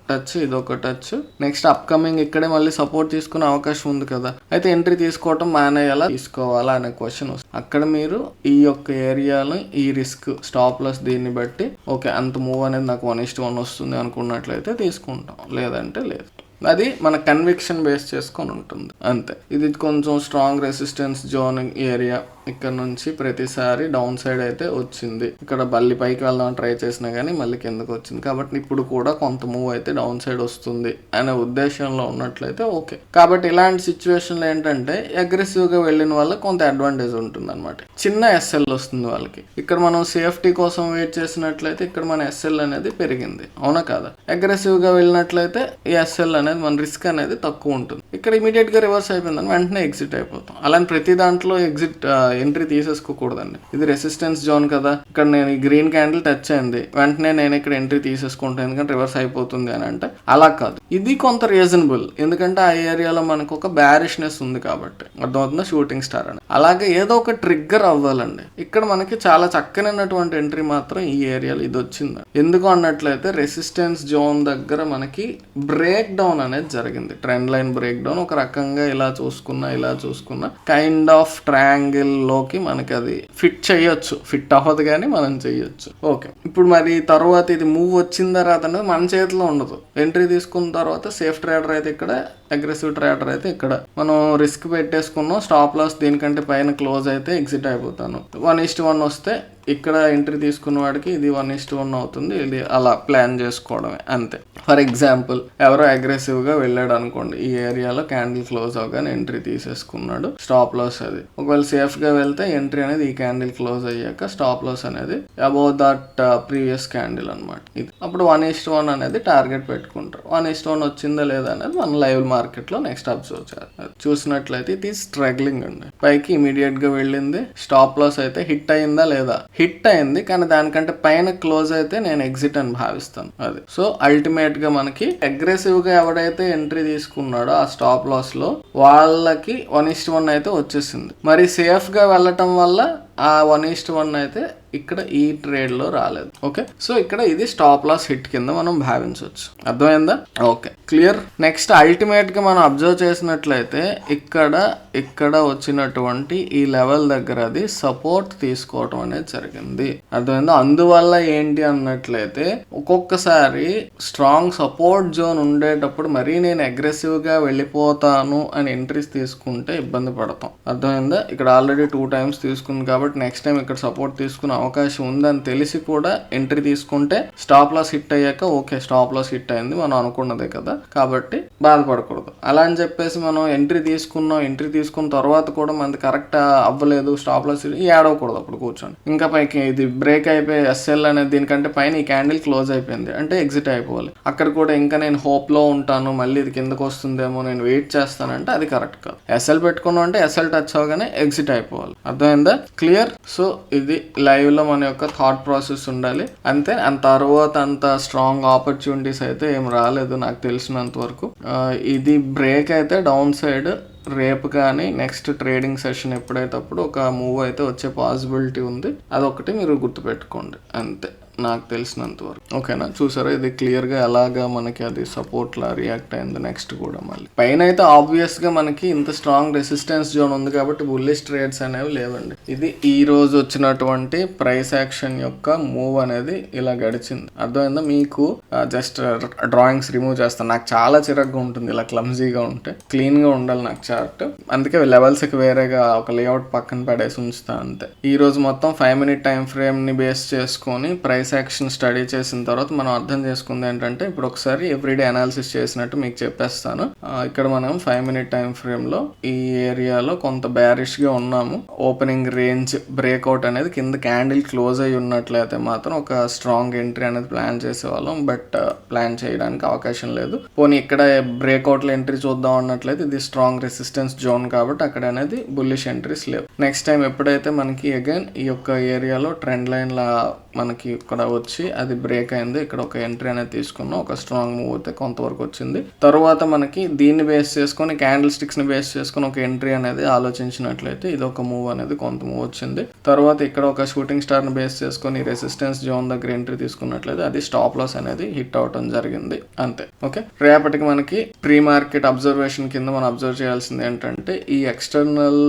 టచ్, ఇదొక టచ్. నెక్స్ట్ అప్ కమింగ్ ఇక్కడే మళ్ళీ సపోర్ట్ తీసుకునే అవకాశం ఉంది కదా. అయితే ఎంట్రీ తీసుకోవటం మానేయాలా తీసుకోవాలా అనే క్వశ్చన్ వస్తుంది. అక్కడ మీరు ఈ యొక్క ఏరియాలో ఈ రిస్క్ స్టాప్ లాస్ దీన్ని బట్టి ఓకే అంత మూవ్ అనేది నాకు 1:1 వస్తుంది అనుకున్నట్లయితే తీసుకుంటాం, లేదంటే లేదు. అది మన కన్విక్షన్ బేస్ చేసుకొని ఉంటుంది అంతే. ఇది కొంచెం స్ట్రాంగ్ రెసిస్టెన్స్ జోన్ ఏరియా. ఇక్కడ నుంచి ప్రతిసారి డౌన్ సైడ్ అయితే వచ్చింది. ఇక్కడ మళ్ళీ పైకి వెళ్దాం ట్రై చేసినా కానీ మళ్ళీ కిందకు వచ్చింది. కాబట్టి ఇప్పుడు కూడా కొంత మూవ్ అయితే డౌన్ సైడ్ వస్తుంది అనే ఉద్దేశంలో ఉన్నట్లయితే ఓకే. కాబట్టి ఇలాంటి సిచ్యువేషన్లో ఏంటంటే అగ్రెసివ్ గా వెళ్ళిన వాళ్ళకి కొంత అడ్వాంటేజ్ ఉంటుంది అనమాట. చిన్న ఎస్ఎల్ వస్తుంది వాళ్ళకి. ఇక్కడ మనం సేఫ్టీ కోసం వెయిట్ చేసినట్లయితే ఇక్కడ మన ఎస్ఎల్ అనేది పెరిగింది, అవునా కాదా? అగ్రెసివ్ గా వెళ్ళినట్లయితే ఈ ఎస్ఎల్ అనేది మన రిస్క్ అనేది తక్కువ ఉంటుంది. ఇక్కడ ఇమీడియట్గా రివర్స్ అయిపోయిందని వెంటనే ఎగ్జిట్ అయిపోతాం. అలానే ప్రతి దాంట్లో ఎంట్రీ తీసేసుకోకూడదండి. ఇది రెసిస్టెన్స్ జోన్ కదా, ఇక్కడ నేను ఈ గ్రీన్ క్యాండిల్ టచ్ అయింది వెంటనే నేను ఇక్కడ ఎంట్రీ తీసేసుకుంటాను ఎందుకంటే రివర్స్ అయిపోతుంది అని అంటే అలా కాదు. ఇది కొంత రీజనబుల్, ఎందుకంటే ఆ ఏరియాలో మనకు ఒక బ్యారిష్నెస్ ఉంది కాబట్టి. అర్థమవుతుందా? షూటింగ్ స్టార్ అని. అలాగే ఏదో ఒక ట్రిగ్గర్ అవ్వాలండి. ఇక్కడ మనకి చాలా చక్కనైనటువంటి ఎంట్రీ మాత్రం ఈ ఏరియాలో ఇది వచ్చింది. ఎందుకు అన్నట్లయితే రెసిస్టెన్స్ జోన్ దగ్గర మనకి బ్రేక్ డౌన్ అనేది జరిగింది. ట్రెండ్ లైన్ బ్రేక్ డౌన్ ఒక రకంగా ఇలా చూసుకున్నా కైండ్ ఆఫ్ ట్రయాంగిల్ లోకి మనకి అది ఫిట్ చేయొచ్చు. ఫిట్ అవ్వదు కానీ మనం చేయొచ్చు. ఓకే, ఇప్పుడు మరి తర్వాత ఇది మూవ్ వచ్చిన తర్వాత అనేది మన చేతిలో ఉండదు. ఎంట్రీ తీసుకున్న తర్వాత సేఫ్ ట్రేడర్ అయితే ఇక్కడ, అగ్రెసివ్ ట్రేడర్ అయితే ఇక్కడ. మనం రిస్క్ పెట్టేసుకున్నాం, స్టాప్ లాస్ దీనికంటే పైన క్లోజ్ అయితే ఎగ్జిట్ అయిపోతాను. 1:1 వస్తే ఇక్కడ ఎంట్రీ తీసుకున్న వాడికి ఇది 1:1 అవుతుంది. ఇది అలా ప్లాన్ చేసుకోవడమే అంతే. ఫర్ ఎగ్జాంపుల్ ఎవరో అగ్రెసివ్ గా వెళ్ళాడు అనుకోండి, ఈ ఏరియాలో క్యాండిల్ క్లోజ్ అవగానే ఎంట్రీ తీసేసుకున్నాడు, స్టాప్ లాస్ అది. ఒకవేళ సేఫ్ గా వెళ్తే ఎంట్రీ అనేది ఈ క్యాండిల్ క్లోజ్ అయ్యాక స్టాప్ లాస్ అనేది అబౌవ్ దట్ ప్రీవియస్ క్యాండిల్ అనమాట. ఇది అప్పుడు 1:1 అనేది టార్గెట్ పెట్టుకుంటారు. 1:1 వచ్చిందా లేదా అనేది మన లైవ్ మార్కెట్ లో నెక్స్ట్ అబ్జర్వ్ చేయాలి. చూసినట్లయితే ఇది స్ట్రగ్లింగ్ అండి. పైకి ఇమీడియట్ గా వెళ్ళింది, స్టాప్ లాస్ అయితే హిట్ అయిందా లేదా? హిట్ అయింది, కానీ దానికంటే పైన క్లోజ్ అయితే నేను ఎగ్జిట్ అని భావిస్తాను. అది సో అల్టిమేట్ గా మనకి అగ్రెసివ్ గా ఎవడైతే ఎంట్రీ తీసుకున్నాడో ఆ స్టాప్ లాస్ లో వాళ్ళకి 1:1 అయితే వచ్చేసింది. మరి సేఫ్ గా వెళ్ళటం వల్ల ఆ 1:1 అయితే ఇక్కడ ఈ ట్రేడ్ లో రాలేదు. ఓకే, సో ఇక్కడ ఇది స్టాప్ లాస్ హిట్ కింద మనం భావించవచ్చు. అర్థమైందా? Okay, clear. నెక్స్ట్ అల్టిమేట్ గా మనం అబ్జర్వ్ చేసినట్లయితే ఇక్కడ వచ్చినటువంటి ఈ లెవెల్ దగ్గర అది సపోర్ట్ తీసుకోవటం అనేది జరిగింది. అర్థమైందా? అందువల్ల ఏంటి అన్నట్లయితే ఒక్కొక్కసారి స్ట్రాంగ్ సపోర్ట్ జోన్ ఉండేటప్పుడు మరీ నేను అగ్రెసివ్ గా వెళ్ళిపోతాను అని ఎంట్రీస్ తీసుకుంటే ఇబ్బంది పడతాం. అర్థమైందా? ఇక్కడ ఆల్రెడీ 2 times తీసుకుంది కాబట్టి నెక్స్ట్ టైం ఇక్కడ సపోర్ట్ తీసుకునే అవకాశం ఉందని తెలిసి కూడా ఎంట్రీ తీసుకుంటే స్టాప్ లాస్ హిట్ అయ్యాక ఓకే స్టాప్ లాస్ హిట్ అయింది మనం అనుకున్నదే కదా కాబట్టి బాధపడకూడదు. అలా అని చెప్పేసి మనం ఎంట్రీ తీసుకున్న తర్వాత కూడా మనది కరెక్ట్ అవ్వలేదు, స్టాప్ లాస్ ఏడవకూడదు. అప్పుడు కూర్చొని ఇంకా పైకి ఇది బ్రేక్ అయిపోయి ఎస్ఎల్ అనేది దీనికంటే పైన ఈ క్యాండిల్ క్లోజ్ అయిపోయింది అంటే ఎగ్జిట్ అయిపోవాలి. అక్కడ కూడా ఇంకా నేను హోప్ లో ఉంటాను మళ్ళీ ఇది కిందకు వస్తుందేమో నేను వెయిట్ చేస్తానంటే అది కరెక్ట్ కాదు. ఎస్ఎల్ పెట్టుకున్నాం అంటే ఎస్ఎల్ టచ్ అవగానే ఎగ్జిట్ అయిపోవాలి. అర్థమైందా? క్లియర్. సో ఇది లైవ్ లో మన యొక్క థాట్ ప్రాసెస్ ఉండాలి అంతే. తర్వాత అంత స్ట్రాంగ్ ఆపర్చునిటీస్ అయితే ఏం రాలేదు నాకు తెలిసినంత వరకు. ఇది బ్రేక్ అయితే డౌన్ సైడ్ రేపు కానీ నెక్స్ట్ ట్రేడింగ్ సెషన్ ఎప్పుడైతే అప్పుడు ఒక మూవ్ అయితే వచ్చే పాసిబిలిటీ ఉంది. అదొకటి మీరు గుర్తుపెట్టుకోండి అంతే నాకు తెలిసినంత వరకు. ఓకేనా? చూసారా ఇది క్లియర్ గా ఎలాగా మనకి అది సపోర్ట్ లా రియాక్ట్ అయింది. నెక్స్ట్ కూడా మళ్ళీ పైన అయితే ఆబ్వియస్ గా మనకి ఇంత స్ట్రాంగ్ రెసిస్టెన్స్ జోన్ ఉంది కాబట్టి బుల్లిష్ ట్రేడ్స్ అనేవి లేవండి. ఇది ఈ రోజు వచ్చినటువంటి ప్రైస్ యాక్షన్ యొక్క మూవ్ అనేది ఇలా గడిచింది. అర్థమైందా? మీకు జస్ట్ డ్రాయింగ్స్ రిమూవ్ చేస్తాను, నాకు చాలా చిరాగ్గా ఉంటుంది ఇలా క్లమ్జీగా ఉంటే. క్లీన్ గా ఉండాలి నాకు చార్ట్, అందుకే లెవెల్స్ కి వేరేగా ఒక లేఅవుట్ పక్కన పడేసి ఉంచుతా అంతే. ఈ రోజు మొత్తం 5 minute టైం ఫ్రేమ్ ని బేస్ చేసుకొని ప్రైస్ యాక్షన్ స్టడీ చేసిన తర్వాత మనం అర్థం చేసుకుంది ఏంటంటే ఇప్పుడు ఒకసారి ఎవ్రీడే అనాలిసిస్ చేసినట్టు మీకు చెప్పేస్తాను. ఇక్కడ మనం 5 minute టైం ఫ్రేమ్ లో ఈ ఏరియాలో కొంత బ్యారిష్ గా ఉన్నాము. ఓపెనింగ్ రేంజ్ బ్రేక్అవుట్ అనేది కింద క్యాండిల్ క్లోజ్ అయి ఉన్నట్లయితే మాత్రం ఒక స్ట్రాంగ్ ఎంట్రీ అనేది ప్లాన్ చేసేవాళ్ళం. బట్ ప్లాన్ చేయడానికి అవకాశం లేదు. పోనీ ఇక్కడ బ్రేక్అవుట్ లో ఎంట్రీ చూద్దాం అన్నట్లయితే ఇది స్ట్రాంగ్ రెసిస్టెన్స్ జోన్ కాబట్టి అక్కడ అనేది బుల్లిష్ ఎంట్రీస్ లేవు. నెక్స్ట్ టైం ఎప్పుడైతే మనకి అగైన్ ఈ యొక్క ఏరియాలో ట్రెండ్ లైన్ లా మనకి ఇక్కడ వచ్చి అది బ్రేక్ అయింది, ఇక్కడ ఒక ఎంట్రీ అనేది తీసుకున్నాం, ఒక స్ట్రాంగ్ మూవ్ అయితే కొంతవరకు వచ్చింది. తర్వాత మనకి దీన్ని బేస్ చేసుకొని క్యాండిల్ స్టిక్స్ ని బేస్ చేసుకొని ఒక ఎంట్రీ అనేది ఆలోచించినట్లయితే ఇది ఒక మూవ్ అనేది కొంత మూవ్ వచ్చింది. తర్వాత ఇక్కడ ఒక షూటింగ్ స్టార్ ని బేస్ చేసుకొని రెసిస్టెన్స్ జోన్ దగ్గర ఎంట్రీ తీసుకున్నట్లయితే అది స్టాప్ లాస్ అనేది హిట్ అవటం జరిగింది అంతే. ఓకే, రేపటికి మనకి ప్రీ మార్కెట్ అబ్జర్వేషన్ కింద మనం అబ్జర్వ్ చేయాల్సింది ఏంటంటే ఈ ఎక్స్టర్నల్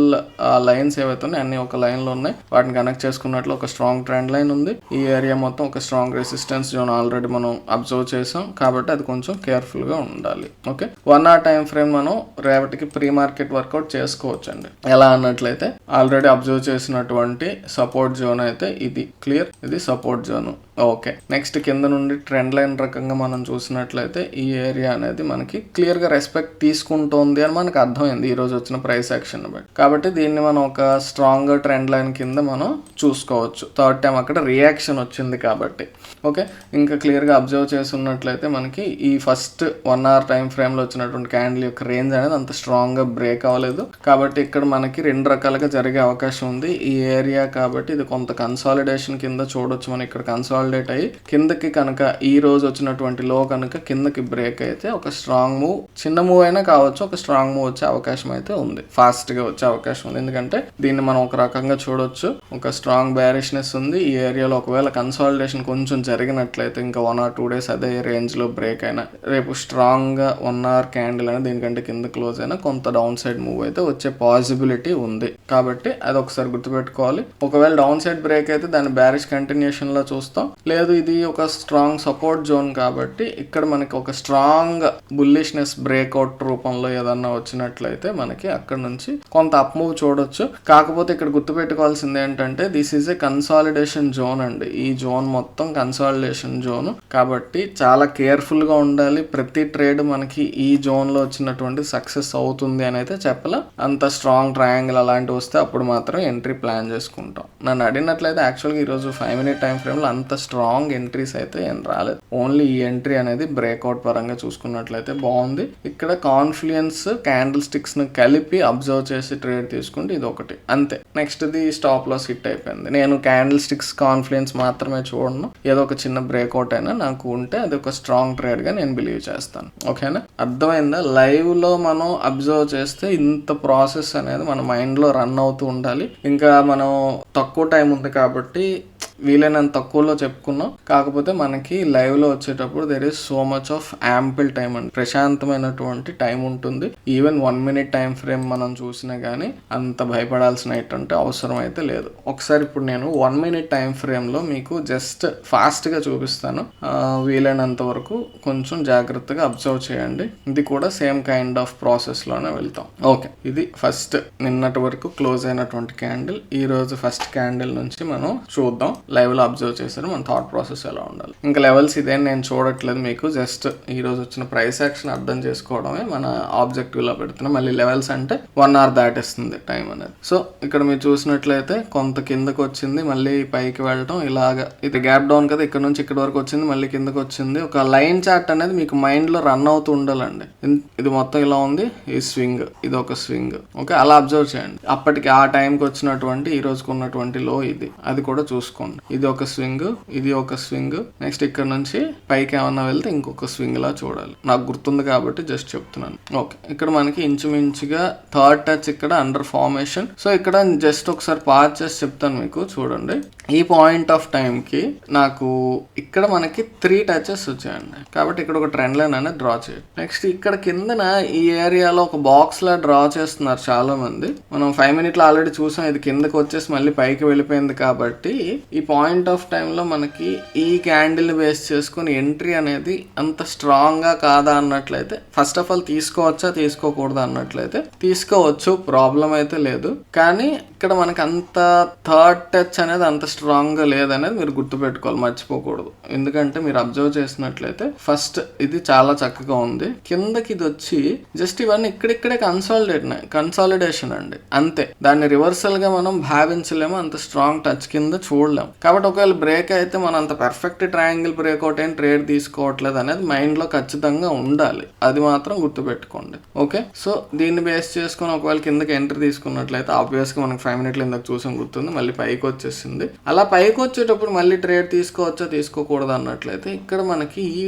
లైన్స్ ఏవైతే ఉన్నాయి అన్ని ఒక లైన్ లో ఉన్నాయి, వాటిని కనెక్ట్ చేసుకున్నట్లు ఒక స్ట్రాంగ్ ట్రెండ్ లైన్ ఉంది. ఈ ఏరియా మొత్తం ఒక స్ట్రాంగ్ రెసిస్టెన్స్ జోన్ ఆల్రెడీ మనం అబ్జర్వ్ చేసాం కాబట్టి అది కొంచెం కేర్ఫుల్ గా ఉండాలి. ఓకే, 1 hour టైం ఫ్రేమ్ మనం రేపటికి ప్రీ మార్కెట్ వర్కౌట్ చేసుకోవచ్చు అండి. ఎలా అన్నట్లయితే ఆల్రెడీ అబ్జర్వ్ చేసినటువంటి సపోర్ట్ జోన్ అయితే ఇది క్లియర్, ఇది సపోర్ట్ జోన్. ఓకే, నెక్స్ట్ కింద నుండి ట్రెండ్ లైన్ రకంగా మనం చూసినట్లయితే ఈ ఏరియా అనేది మనకి క్లియర్ గా రెస్పెక్ట్ తీసుకుంటోంది అని మనకు అర్థమైంది ఈ రోజు వచ్చిన ప్రైస్ యాక్షన్ బట్టి. కాబట్టి దీన్ని మనం ఒక స్ట్రాంగ్ ట్రెండ్ లైన్ కింద మనం చూసుకోవచ్చు. థర్డ్ టైం అక్కడ రియాక్షన్ వచ్చింది కాబట్టి. ఓకే, ఇంకా క్లియర్ గా అబ్జర్వ్ చేస్తున్నట్లయితే మనకి ఈ ఫస్ట్ 1 hour టైం ఫ్రేమ్ లో వచ్చినటువంటి క్యాండిల్ యొక్క రేంజ్ అనేది అంత స్ట్రాంగ్ గా బ్రేక్ అవ్వలేదు. కాబట్టి ఇక్కడ మనకి 2 రకాలుగా జరిగే అవకాశం ఉంది ఈ ఏరియా. కాబట్టి ఇది కొంత కన్సాలిడేషన్ కింద చూడొచ్చు. మనం ఇక్కడ కన్సాలిడేట్ అయ్యి కిందకి కనుక ఈ రోజు వచ్చినటువంటి లో కనుక కిందకి బ్రేక్ అయితే ఒక స్ట్రాంగ్ మూవ్, చిన్న మూవ్ అయినా కావచ్చు, ఒక స్ట్రాంగ్ మూవ్ వచ్చే అవకాశం అయితే ఉంది, ఫాస్ట్ గా వచ్చే అవకాశం ఉంది. ఎందుకంటే దీన్ని మనం ఒక రకంగా చూడొచ్చు, ఒక స్ట్రాంగ్ బ్యారిష్నెస్ ఉంది ఈ ఏరియాలో. ఒకవేళ కన్సాలిడేషన్ కొంచెం జరిగినట్లయితే ఇంకా 1 or 2 days అదే రేంజ్ లో బ్రేక్ అయినా, రేపు స్ట్రాంగ్ గా 1 hour క్యాండిల్ అయినా దీనికంటే కింద క్లోజ్ అయినా కొంత డౌన్ సైడ్ మూవ్ అయితే వచ్చే పాసిబిలిటీ ఉంది. కాబట్టి అది ఒకసారి గుర్తుపెట్టుకోవాలి. ఒకవేళ డౌన్ సైడ్ బ్రేక్ అయితే దాన్ని బ్యారిష్ కంటిన్యూషన్ లో చూస్తాం. లేదు, ఇది ఒక స్ట్రాంగ్ సపోర్ట్ జోన్ కాబట్టి ఇక్కడ మనకి ఒక స్ట్రాంగ్ బుల్లిష్నెస్ బ్రేక్అవుట్ రూపంలో ఏదన్నా వచ్చినట్లయితే మనకి అక్కడ నుంచి కొంత అప్ మూవ్ చూడొచ్చు. కాకపోతే ఇక్కడ గుర్తుపెట్టుకోవాల్సింది ఏంటంటే this is a consolidation zone అండి. ఈ జోన్ మొత్తం కన్సాలిడేషన్ జోన్ కాబట్టి చాలా కేర్ఫుల్ గా ఉండాలి. ప్రతి ట్రేడ్ మనకి ఈ జోన్ లో వచ్చినటువంటి సక్సెస్ అవుతుంది అని అయితే చెప్పలే. అంత స్ట్రాంగ్ ట్రయాంగిల్ అలాంటివి వస్తే అప్పుడు మాత్రం ఎంట్రీ ప్లాన్ చేసుకుంటాం. నన్ను అడిగినట్లయితే యాక్చువల్గా ఈరోజు 5 minute టైం ఫ్రేమ్ లో అంత స్ట్రాంగ్ ఎంట్రీస్ అయితే ఏం రాలేదు. ఓన్లీ ఈ ఎంట్రీ అనేది బ్రేక్అవుట్ పరంగా చూసుకున్నట్లయితే బాగుంది. ఇక్కడ కాన్ఫ్లుయెన్స్ క్యాండిల్ స్టిక్స్ ను కలిపి అబ్జర్వ్ చేసి ట్రేడ్ తీసుకుంటే ఇది ఒకటి అంతే. Next the stop loss hit అయిపోయింది. నేను క్యాండిల్ స్టిక్స్ కాన్ఫ్లుయెన్స్ మాత్రమే చూడను, ఏదో ఒక చిన్న బ్రేక్అవుట్ అయినా నాకు ఉంటే అది ఒక స్ట్రాంగ్ ట్రేడ్ గా నేను బిలీవ్ చేస్తాను. ఓకేనా, అర్థమైందా? లైవ్ లో మనం అబ్జర్వ్ చేస్తే ఇంత ప్రాసెస్ అనేది మన మైండ్ లో రన్ అవుతూ ఉండాలి. ఇంకా మనం తక్కువ టైం ఉంది కాబట్టి వీలైనంత తక్కువలో చెప్పుకున్నాం. కాకపోతే మనకి లైవ్ లో వచ్చేటప్పుడు there is so much of ample time అండి, ప్రశాంతమైనటువంటి టైం ఉంటుంది. ఈవెన్ 1 minute టైం ఫ్రేమ్ మనం చూసినా గానీ అంత భయపడాల్సిన అంటే అవసరం అయితే లేదు. ఒకసారి ఇప్పుడు నేను 1 minute టైం ఫ్రేమ్ లో మీకు జస్ట్ ఫాస్ట్ గా చూపిస్తాను. వీలైనంత వరకు కొంచెం జాగ్రత్తగా అబ్జర్వ్ చేయండి. ఇది కూడా సేమ్ కైండ్ ఆఫ్ ప్రాసెస్ లోనే వెళ్తాం. ఓకే, ఇది ఫస్ట్ నిన్నటి వరకు క్లోజ్ అయినటువంటి క్యాండిల్. ఈ రోజు ఫస్ట్ క్యాండిల్ నుంచి మనం చూద్దాం. లైవ్ లో అబ్జర్వ్ చేశారు మన థాట్ ప్రాసెస్ ఎలా ఉండాలి. ఇంకా లెవెల్స్ ఇదే నేను చూడట్లేదు, మీకు జస్ట్ ఈ రోజు వచ్చిన ప్రైస్ యాక్షన్ అర్థం చేసుకోవడమే మన ఆబ్జెక్టివ్ లో పెడుతున్నాం. మళ్ళీ లెవెల్స్ అంటే 1 hour దాటేస్తుంది టైం అనేది. సో ఇక్కడ మీరు చూసినట్లయితే కొంత కిందకు వచ్చింది, మళ్ళీ పైకి వెళ్ళటం, ఇలాగా ఇది గ్యాప్ డౌన్ కదా, ఇక్కడ నుంచి ఇక్కడ వరకు వచ్చింది, మళ్ళీ కిందకు వచ్చింది. ఒక లైన్ చార్ట్ అనేది మీకు మైండ్ లో రన్ అవుతూ ఉండాలండి. ఇది మొత్తం ఇలా ఉంది, ఈ స్వింగ్, ఇది ఒక స్వింగ్. ఓకే, అలా అబ్జర్వ్ చేయండి. అప్పటికి ఆ టైంకి వచ్చినటువంటి ఈ రోజుకు ఉన్నటువంటి లో ఇది, అది కూడా చూసుకోండి. ఇది ఒక స్వింగ్, ఇది ఒక స్వింగ్, నెక్స్ట్ ఇక్కడ నుంచి పైకి ఏమన్నా వెళ్తే ఇంకొక స్వింగ్ లా చూడాలి. నాకు గుర్తుంది కాబట్టి జస్ట్ చెప్తున్నాను. ఓకే, ఇక్కడ మనకి ఇంచుమించుగా థర్డ్ టచ్ ఇక్కడ అండర్ ఫార్మేషన్. సో ఇక్కడ జస్ట్ ఒకసారి పాజ్ చేసి చెప్తాను మీకు, చూడండి. ఈ పాయింట్ ఆఫ్ టైం కి నాకు ఇక్కడ మనకి 3 touches వచ్చాయండి. కాబట్టి ఇక్కడ ఒక ట్రెండ్ లైన్ అనేది డ్రా చేయండి. నెక్స్ట్ ఇక్కడ కిందన ఈ ఏరియాలో ఒక బాక్స్ లా డ్రా చేస్తున్నారు చాలా మంది. మనం 5 minute లో ఆల్రెడీ చూసాం, ఇది కిందకి వచ్చేసి మళ్ళీ పైకి వెళ్ళిపోయింది. కాబట్టి ఈ పాయింట్ ఆఫ్ టైం లో మనకి ఈ క్యాండిల్ బేస్ చేసుకుని ఎంట్రీ అనేది అంత స్ట్రాంగ్ గా కాదా అన్నట్లయితే, ఫస్ట్ ఆఫ్ ఆల్ తీసుకోవచ్చా తీసుకోకూడదా అన్నట్లయితే తీసుకోవచ్చు, ప్రాబ్లం అయితే లేదు. కానీ ఇక్కడ మనకి అంత థర్డ్ టచ్ అనేది అంత స్ట్రాంగ్ గా లేదనేది మీరు గుర్తుపెట్టుకోవాలి, మర్చిపోకూడదు. ఎందుకంటే మీరు అబ్జర్వ్ చేసినట్లయితే ఫస్ట్ ఇది చాలా చక్కగా ఉంది, కిందకి ఇది వచ్చి జస్ట్ ఇవన్నీ ఇక్కడిక్కడే కన్సాలిడేషన్ అండి, అంతే. దాన్ని రివర్సల్ గా మనం భావించలేము, అంత స్ట్రాంగ్ టచ్ కింద చూడలేం. కాబట్టి ఒకవేళ బ్రేక్ అయితే మనం అంత పర్ఫెక్ట్ ట్రయాంగిల్ బ్రేక్అవుట్ అయిన ట్రేడ్ తీసుకోవట్లేదు అనేది మైండ్ లో ఖచ్చితంగా ఉండాలి. అది మాత్రం గుర్తుపెట్టుకోండి. ఓకే, సో దీన్ని బేస్ చేసుకుని ఒకవేళ కిందకి ఎంట్రీ తీసుకున్నట్లయితే ఆబ్వియస్ గా మనకి 5 minute ఇందాక చూసాం, గుర్తుంది, మళ్ళీ పైకి వచ్చేసింది. అలా పైకి వచ్చేటప్పుడు మళ్ళీ ట్రేడ్ తీసుకోవచ్చా తీసుకోకూడదు అన్నట్లయితే ఇక్కడ మనకి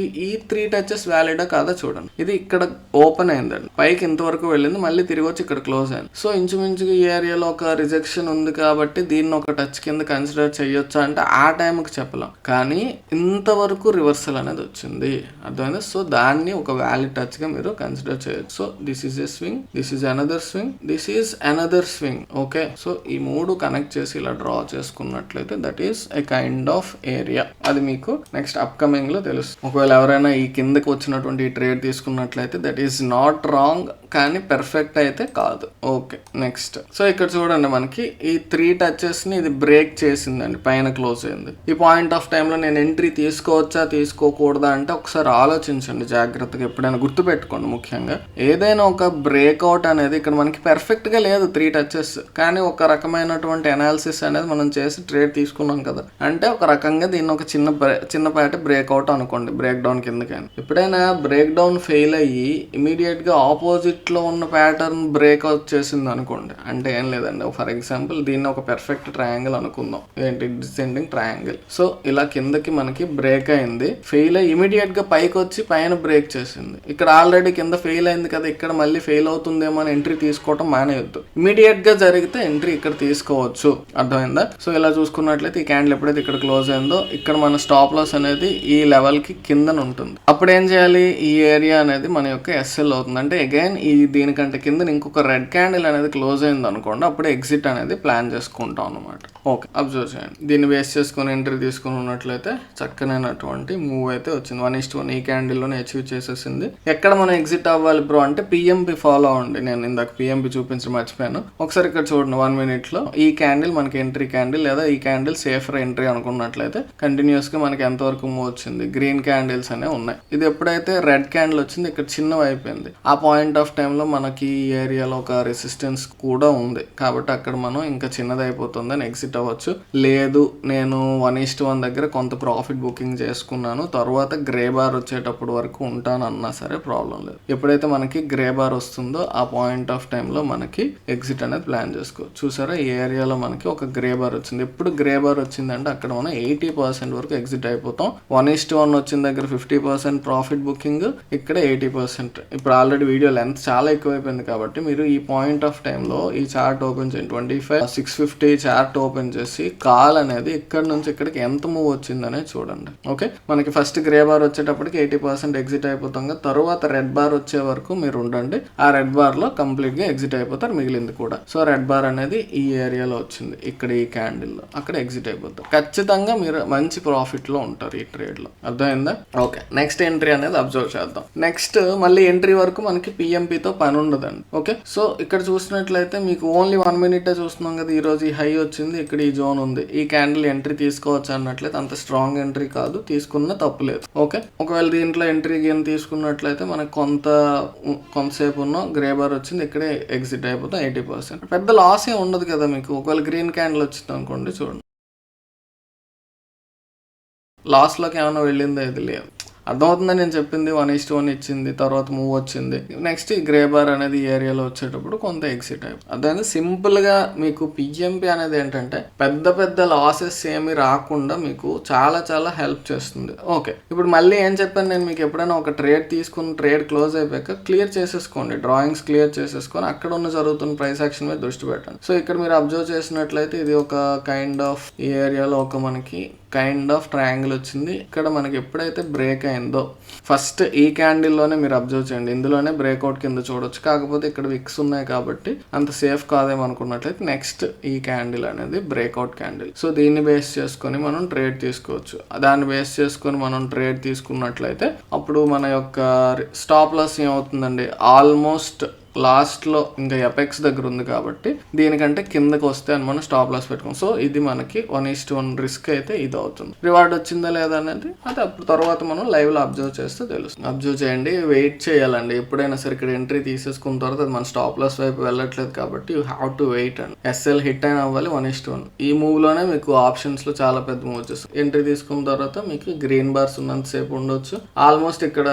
ఈ 3 touches వ్యాలిడా కాదా చూడండి. ఇది ఇక్కడ ఓపెన్ అయిందండి, పైకి ఇంతవరకు వెళ్ళింది, మళ్ళీ తిరిగి వచ్చి ఇక్కడ క్లోజ్ అయింది. సో ఇంచుమించుగా ఈ ఏరియాలో ఒక రిజెక్షన్ ఉంది కాబట్టి దీన్ని ఒక టచ్ కింద కన్సిడర్ చేయొచ్చా అంటే ఆ టైంకి చెప్పలేం. కానీ ఇంతవరకు రివర్సల్ అనేది వచ్చింది, అర్థమైంది. సో దాన్ని ఒక వ్యాలిడ్ టచ్ గా మీరు కన్సిడర్ చేయొచ్చు. So this is a swing, this is another swing, this is another swing. Okay, so ఈ 3 కనెక్ట్ చేసి ఇలా డ్రా చేసుకున్నట్లయితే that is a kind of area. అది మీకు నెక్స్ట్ అప్కమింగ్ లో తెలుస్తుంది. ఒకవేళ ఎవరైనా ఈ కిందకి వచ్చినటువంటి ఈ ట్రేడ్ తీసుకున్నట్లయితే దట్ ఈస్ నాట్ రాంగ్, కానీ పెర్ఫెక్ట్ అయితే కాదు. Okay, next. సో ఇక్కడ చూడండి, మనకి ఈ 3 touches ని ఇది బ్రేక్ చేసిందండి, పైన క్లోజ్ అయింది. ఈ పాయింట్ ఆఫ్ టైంలో నేను ఎంట్రీ తీసుకోవచ్చా తీసుకోకూడదా అంటే ఒకసారి ఆలోచించండి జాగ్రత్తగా, ఎప్పుడైనా గుర్తుపెట్టుకోండి. ముఖ్యంగా ఏదైనా ఒక బ్రేక్అవుట్ అనేది ఇక్కడ మనకి పెర్ఫెక్ట్ గా లేదు 3 touches, కానీ ఒక రకమైనటువంటి అనాలిసిస్ అనేది మనం చేసి ట్రేడ్ తీసుకున్నాం కదా, అంటే ఒక రకంగా దీన్ని ఒక చిన్నపాటి బ్రేక్అవుట్ అనుకోండి, బ్రేక్ డౌన్ కిందకైనా. ఎప్పుడైనా బ్రేక్ డౌన్ ఫెయిల్ అయ్యి ఇమీడియట్ గా ఆపోజిట్ లో ఉన్న ప్యాటర్న్ బ్రేక్అవుట్ చేసింది అనుకోండి, అంటే ఏం లేదండి, ఫర్ ఎగ్జాంపుల్ దీన్ని ఒక పెర్ఫెక్ట్ ట్రయాంగిల్ అనుకుందాం, ఏంటి డిసెండింగ్ ట్రయాంగిల్. సో ఇలా కిందకి మనకి బ్రేక్ అయింది, ఫెయిల్ అయ్యి ఇమీడియట్ గా పైకి వచ్చి పైన బ్రేక్ చేసింది. ఇక్కడ ఆల్రెడీ కింద ఫెయిల్ అయింది కదా, ఇక్కడ మళ్ళీ ఫెయిల్ అవుతుందేమో అని ఎంట్రీ తీసుకోవడం మానేయొద్దు. ఇమీడియట్ గా జరిగితే ఎంట్రీ ఇక్కడ తీసుకోవచ్చు, అర్థమైందా? సో ఇలా చూసుకున్నట్లయితే ఈ క్యాండిల్ ఎప్పుడైతే ఇక్కడ క్లోజ్ అయిందో ఇక్కడ మన స్టాప్ లాస్ అనేది ఈ లెవెల్ కి కిందన ఉంటుంది. అప్పుడు ఏం చేయాలి, ఈ ఏరియా అనేది మన యొక్క ఎస్ఎల్ అవుతుంది. అంటే అగైన్ ఈ దీనికంటే కింద ఇంకొక రెడ్ క్యాండిల్ అనేది క్లోజ్ అయింది అనుకోండి, అప్పుడు ఎగ్జిట్ అనేది ప్లాన్ చేసుకుంటాం అనమాట. ఓకే, అబ్జర్వ్ చేయండి. దీన్ని బేస్ చేసుకుని ఎంట్రీ తీసుకుని ఉన్నట్లయితే చక్కనైనటువంటి మూవ్ అయితే వచ్చింది. 1:1 ఈ క్యాండిల్లోనే అచీవ్ చేసేసింది. ఎక్కడ మనం ఎగ్జిట్ అవ్వాలి బ్రో అంటే పిఎంపి ఫాలో అవ్వండి. నేను ఇందాక పిఎంపి చూపించడం మర్చిపోయాను. ఒకసారి ఇక్కడ చూడండి, 1 minute లో ఈ క్యాండిల్ మనకి ఎంట్రీ క్యాండిల్ లేదా ఈ క్యాండిల్ సేఫర్ ఎంట్రీ అనుకున్నట్లయితే కంటిన్యూస్ గా మనకి ఎంతవరకు మూవ్ వచ్చింది, గ్రీన్ క్యాండిల్స్ అనేవి ఉన్నాయి. ఇది ఎప్పుడైతే రెడ్ క్యాండిల్ వచ్చింది ఇక్కడ చిన్నవి అయిపోయింది. ఆ పాయింట్ ఆఫ్ టైంలో మనకి ఈ ఏరియాలో ఒక రెసిస్టెన్స్ కూడా ఉంది, కాబట్టి అక్కడ మనం ఇంకా చిన్నది అయిపోతుందని ఎగ్జిట్ అవ్వచ్చు. లేదు నేను 1:1 దగ్గర కొంత ప్రాఫిట్ బుకింగ్ చేసుకున్నాను, తర్వాత గ్రే బార్ వచ్చేటప్పుడు వరకు ఉంటాను అన్నా సరే ప్రాబ్లం లేదు. ఎప్పుడైతే మనకి గ్రే బార్ వస్తుందో ఆ పాయింట్ ఆఫ్ టైంలో మనకి ఎగ్జిట్ అనేది ప్లాన్ చేసుకోవచ్చు. చూసారా, ఈ ఏరియాలో మనకి ఒక గ్రే బార్ వచ్చింది. ఎప్పుడు గ్రే బార్ వచ్చిందంటే అక్కడ మనం 80% వరకు ఎగ్జిట్ అయిపోతాం. 1:1 వచ్చిన దగ్గర 50% ప్రాఫిట్ బుకింగ్, ఇక్కడ 80%. ఇప్పుడు ఆల్రెడీ వీడియో లెంత్ చాలా ఎక్కువైపోయింది కాబట్టి మీరు ఈ పాయింట్ ఆఫ్ టైంలో ఈ చార్ట్ ఓపెన్ చేయండి. 25,650 చార్ట్ ఓపెన్ చేసి కాల్ అనేది ఇక్కడ నుంచి ఇక్కడికి ఎంత మూవ్ వచ్చిందనే చూడండి. ఓకే, మనకి ఫస్ట్ గ్రే బార్ వచ్చేటప్పటికి 80% ఎగ్జిట్ అయిపోతాం కదా, తర్వాత రెడ్ బార్ వచ్చే వరకు మీరు ఉండండి. ఆ రెడ్ బార్ లో కంప్లీట్ గా ఎగ్జిట్ అయిపోతారు, మిగిలింది కూడా. సో రెడ్ బార్ అనేది ఈ ఏరియాలో వచ్చింది, ఇక్కడ ఈ క్యాండిల్ లో, అక్కడ ఎగ్జిట్ అయిపోతారు. ఖచ్చితంగా మీరు మంచి ప్రాఫిట్ లో ఉంటారు ఈ ట్రేడ్ లో, అర్థమైందా? ఓకే, నెక్స్ట్ ఎంట్రీ అనేది అబ్జర్వ్ చేద్దాం. నెక్స్ట్ మళ్ళీ ఎంట్రీ వరకు మనకి పిఎంపితో పని ఉండదండి. ఓకే, సో ఇక్కడ చూసినట్లయితే మీకు ఓన్లీ 1 minute చూస్తున్నాం కదా, ఈ రోజు ఈ హై వచ్చింది, ఇక్కడ ఈ జోన్ ఉంది, ఈ క్యాండిల్ ఎంట్రీ తీసుకోవచ్చు అన్నట్లయితే అంత స్ట్రాంగ్ ఎంట్రీ కాదు, తీసుకున్న తప్పు లేదు. ఓకే, ఒకవేళ దీంట్లో ఎంట్రీ గేమ్ తీసుకున్నట్లయితే మనకు కొంతసేపు ఉన్న గ్రే బార్ వచ్చింది, ఇక్కడే ఎగ్జిట్ అయిపోతాం 80%. పెద్ద లాస్ ఏ ఉండదు కదా మీకు. ఒకవేళ గ్రీన్ క్యాండిల్ వచ్చింది అనుకోండి, చూడండి లాస్ లోకి ఏమైనా వెళ్ళిందో ఇది లేదు. అర్థమవుతుందని నేను చెప్పింది. 1:1 ఇచ్చింది, తర్వాత మూవ్ వచ్చింది, నెక్స్ట్ ఈ గ్రే బార్ అనేది ఈ ఏరియాలో వచ్చేటప్పుడు కొంత ఎగ్జిట్ అయిపోయింది. అదే సింపుల్ గా మీకు పిఎంపి అనేది ఏంటంటే పెద్ద లాసెస్ ఏమి రాకుండా మీకు చాలా చాలా హెల్ప్ చేస్తుంది. ఓకే, ఇప్పుడు మళ్ళీ ఏం చెప్పాను నేను మీకు, ఎప్పుడైనా ఒక ట్రేడ్ తీసుకుని ట్రేడ్ క్లోజ్ అయిపోయాక క్లియర్ చేసేసుకోండి, డ్రాయింగ్స్ క్లియర్ చేసేసుకొని అక్కడ ఉన్న జరుగుతున్న ప్రైస్ యాక్షన్ మీద దృష్టి పెట్టండి. సో ఇక్కడ మీరు అబ్జర్వ్ చేసినట్లయితే ఇది ఒక కైండ్ ఆఫ్ ఈ ఏరియాలో ఒక మనకి కైండ్ ఆఫ్ ట్రయాంగిల్ వచ్చింది. ఇక్కడ మనకి ఎప్పుడైతే బ్రేక్ అయిందో ఫస్ట్ ఈ క్యాండిల్లోనే మీరు అబ్జర్వ్ చేయండి, ఇందులోనే బ్రేక్అవుట్ కింద చూడొచ్చు. కాకపోతే ఇక్కడ విక్స్ ఉన్నాయి కాబట్టి అంత సేఫ్ కాదేమో అనుకున్నట్లయితే నెక్స్ట్ ఈ క్యాండిల్ అనేది బ్రేక్అవుట్ క్యాండిల్. సో దీన్ని బేస్ చేసుకొని మనం ట్రేడ్ తీసుకోవచ్చు. దాన్ని బేస్ చేసుకొని మనం ట్రేడ్ తీసుకున్నట్లయితే అప్పుడు మన యొక్క స్టాప్ లాస్ ఏమవుతుందండి, ఆల్మోస్ట్ లాస్ట్ లో ఇంకా ఎపెక్స్ దగ్గర ఉంది కాబట్టి దీనికంటే కిందకి వస్తే అని మనం స్టాప్ లాస్ పెట్టుకోం. సో ఇది మనకి 1:1 రిస్క్ అయితే ఇది అవుతుంది. రివార్డ్ వచ్చిందా లేదా అనేది అది అప్పుడు తర్వాత మనం లైవ్ లో అబ్జర్వ్ చేస్తే తెలుస్తుంది. అబ్జర్వ్ చేయండి, వెయిట్ చేయాలండి. ఎప్పుడైనా సరే ఇక్కడ ఎంట్రీ తీసేసుకున్న తర్వాత అది మన స్టాప్ లాస్ వైపు వెళ్ళట్లేదు కాబట్టి యూ హ్యావ్ టు వెయిట్ అండి. ఎస్ఎల్ హిట్ అయిన అవ్వాలి 1:1. ఈ మూవ్ లోనే మీకు ఆప్షన్స్ లో చాలా పెద్ద మూవ్ వచ్చేస్తుంది. ఎంట్రీ తీసుకున్న తర్వాత మీకు గ్రీన్ బార్స్ ఉన్నంతసేపు ఉండొచ్చు. ఆల్మోస్ట్ ఇక్కడ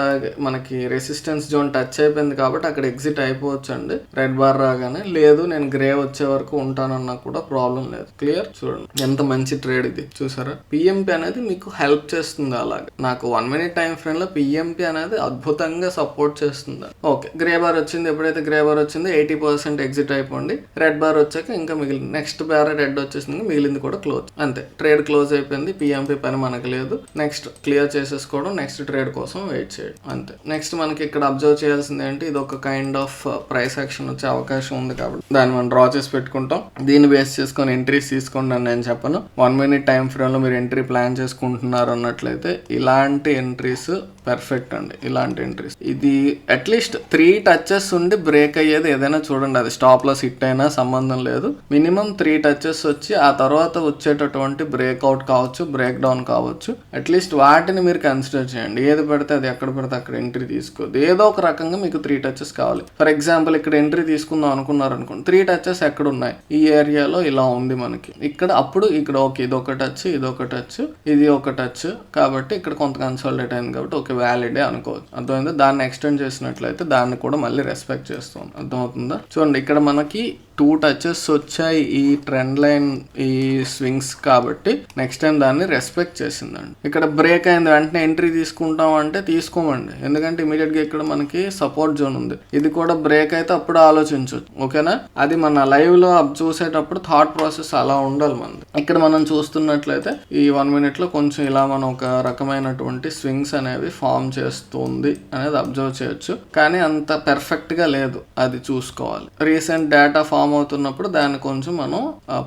మనకి రెసిస్టెన్స్ జోన్ టచ్ అయిపోయింది కాబట్టి అక్కడ ఎగ్జిట్ అయిపోవచ్చు అండి. రెడ్ బార్ రాగానే, లేదు నేను గ్రే వచ్చే వరకు ఉంటానన్నా కూడా ప్రాబ్లం లేదు. క్లియర్, చూడండి ఎంత మంచి ట్రేడ్ ఇది. చూసారా, పిఎంపి అనేది మీకు హెల్ప్ చేస్తుంది. అలాగే నాకు 1 minute టైం ఫ్రేమ్ లో పిఎంపి అనేది అద్భుతంగా సపోర్ట్ చేస్తుంది. ఓకే, గ్రే బార్ వచ్చింది. ఎప్పుడైతే గ్రే బార్ వచ్చిందో 80% ఎగ్జిట్ అయిపోండి. రెడ్ బార్ వచ్చాక ఇంకా మిగిలింది, నెక్స్ట్ బార్ రెడ్ వచ్చేసింది, మిగిలింది కూడా క్లోజ్. అంతే, ట్రేడ్ క్లోజ్ అయిపోయింది. పిఎంపి పని మనకు లేదు. నెక్స్ట్ క్లియర్ చేసేసుకోవడం, నెక్స్ట్ ట్రేడ్ కోసం వెయిట్ చేయడం, అంతే. నెక్స్ట్ మనకి ఇక్కడ అబ్జర్వ్ చేయాల్సింది ఏంటి, ఇది ఒక కైండ్ ఆఫ్ ప్రైస్ యాక్షన్ వచ్చే అవకాశం ఉంది కాబట్టి దాన్ని మనం డ్రా చేసి పెట్టుకుంటాం. దీన్ని బేస్ చేసుకొని ఎంట్రీస్ తీసుకోండి అని నేను చెప్పను. 1 minute టైం ఫ్రేమ్లో మీరు ఎంట్రీ ప్లాన్ చేసుకుంటున్నారు అన్నట్లయితే ఇలాంటి ఎంట్రీస్ పర్ఫెక్ట్ అండి. ఇలాంటి ఎంట్రీస్ ఇది అట్లీస్ట్ 3 touches ఉండి బ్రేక్ అయ్యేది ఏదైనా చూడండి. అది స్టాప్ లాస్ హిట్ అయినా సంబంధం లేదు. మినిమం 3 touches వచ్చి ఆ తర్వాత వచ్చేటటువంటి బ్రేక్అవుట్ కావచ్చు, బ్రేక్ డౌన్ కావచ్చు, అట్లీస్ట్ వాటిని మీరు కన్సిడర్ చేయండి. ఏది పడితే అది ఎక్కడ పడితే అక్కడ ఎంట్రీ తీసుకోవద్దు. ఏదో ఒక రకంగా మీకు 3 touches కావాలి. ఫర్ ఎగ్జాంపుల్ ఇక్కడ ఎంట్రీ తీసుకుందాం అనుకున్నారు అనుకోండి, 3 touches ఎక్కడ ఉన్నాయి, ఈ ఏరియాలో ఇలా ఉంది మనకి, ఇక్కడ అప్పుడు ఇక్కడ ఓకే ఇది ఒక టచ్, ఇది ఒక టచ్, ఇది ఒక టచ్, కాబట్టి ఇక్కడ కొంత కన్సాలిడేట్ అయింది కాబట్టి ఓకే వ్యాలిడే అనుకోవచ్చు. అర్థమైందా? దాన్ని ఎక్స్టెండ్ చేసినట్లయితే దాన్ని కూడా మళ్ళీ రెస్పెక్ట్ చేస్తాం. అర్థమవుతుందా? చూడండి ఇక్కడ మనకి 2 touches వచ్చాయి ఈ ట్రెండ్ లైన్ ఈ స్వింగ్స్ కాబట్టి నెక్స్ట్ టైం దాన్ని రెస్పెక్ట్ చేసిందండి. ఇక్కడ బ్రేక్ అయింది వెంటనే ఎంట్రీ తీసుకుంటాం అంటే తీసుకోమండి, ఎందుకంటే ఇమీడియట్ గా ఇక్కడ మనకి సపోర్ట్ జోన్ ఉంది. ఇది కూడా బ్రేక్ అయితే అప్పుడు ఆలోచించవచ్చు. ఓకేనా? అది మన లైవ్ లో చూసేటప్పుడు థాట్ ప్రాసెస్ అలా ఉండాలి మనది. ఇక్కడ మనం చూస్తున్నట్లయితే ఈ 1 minute లో కొంచెం ఇలా మనం ఒక రకమైనటువంటి స్వింగ్స్ అనేవి ఫామ్ చేస్తుంది అనేది అబ్జర్వ్ చేయొచ్చు. కానీ అంత పర్ఫెక్ట్ గా లేదు, అది చూసుకోవాలి. రీసెంట్ డేటా ఫామ్ అవుతున్నప్పుడు దాన్ని కొంచెం మనం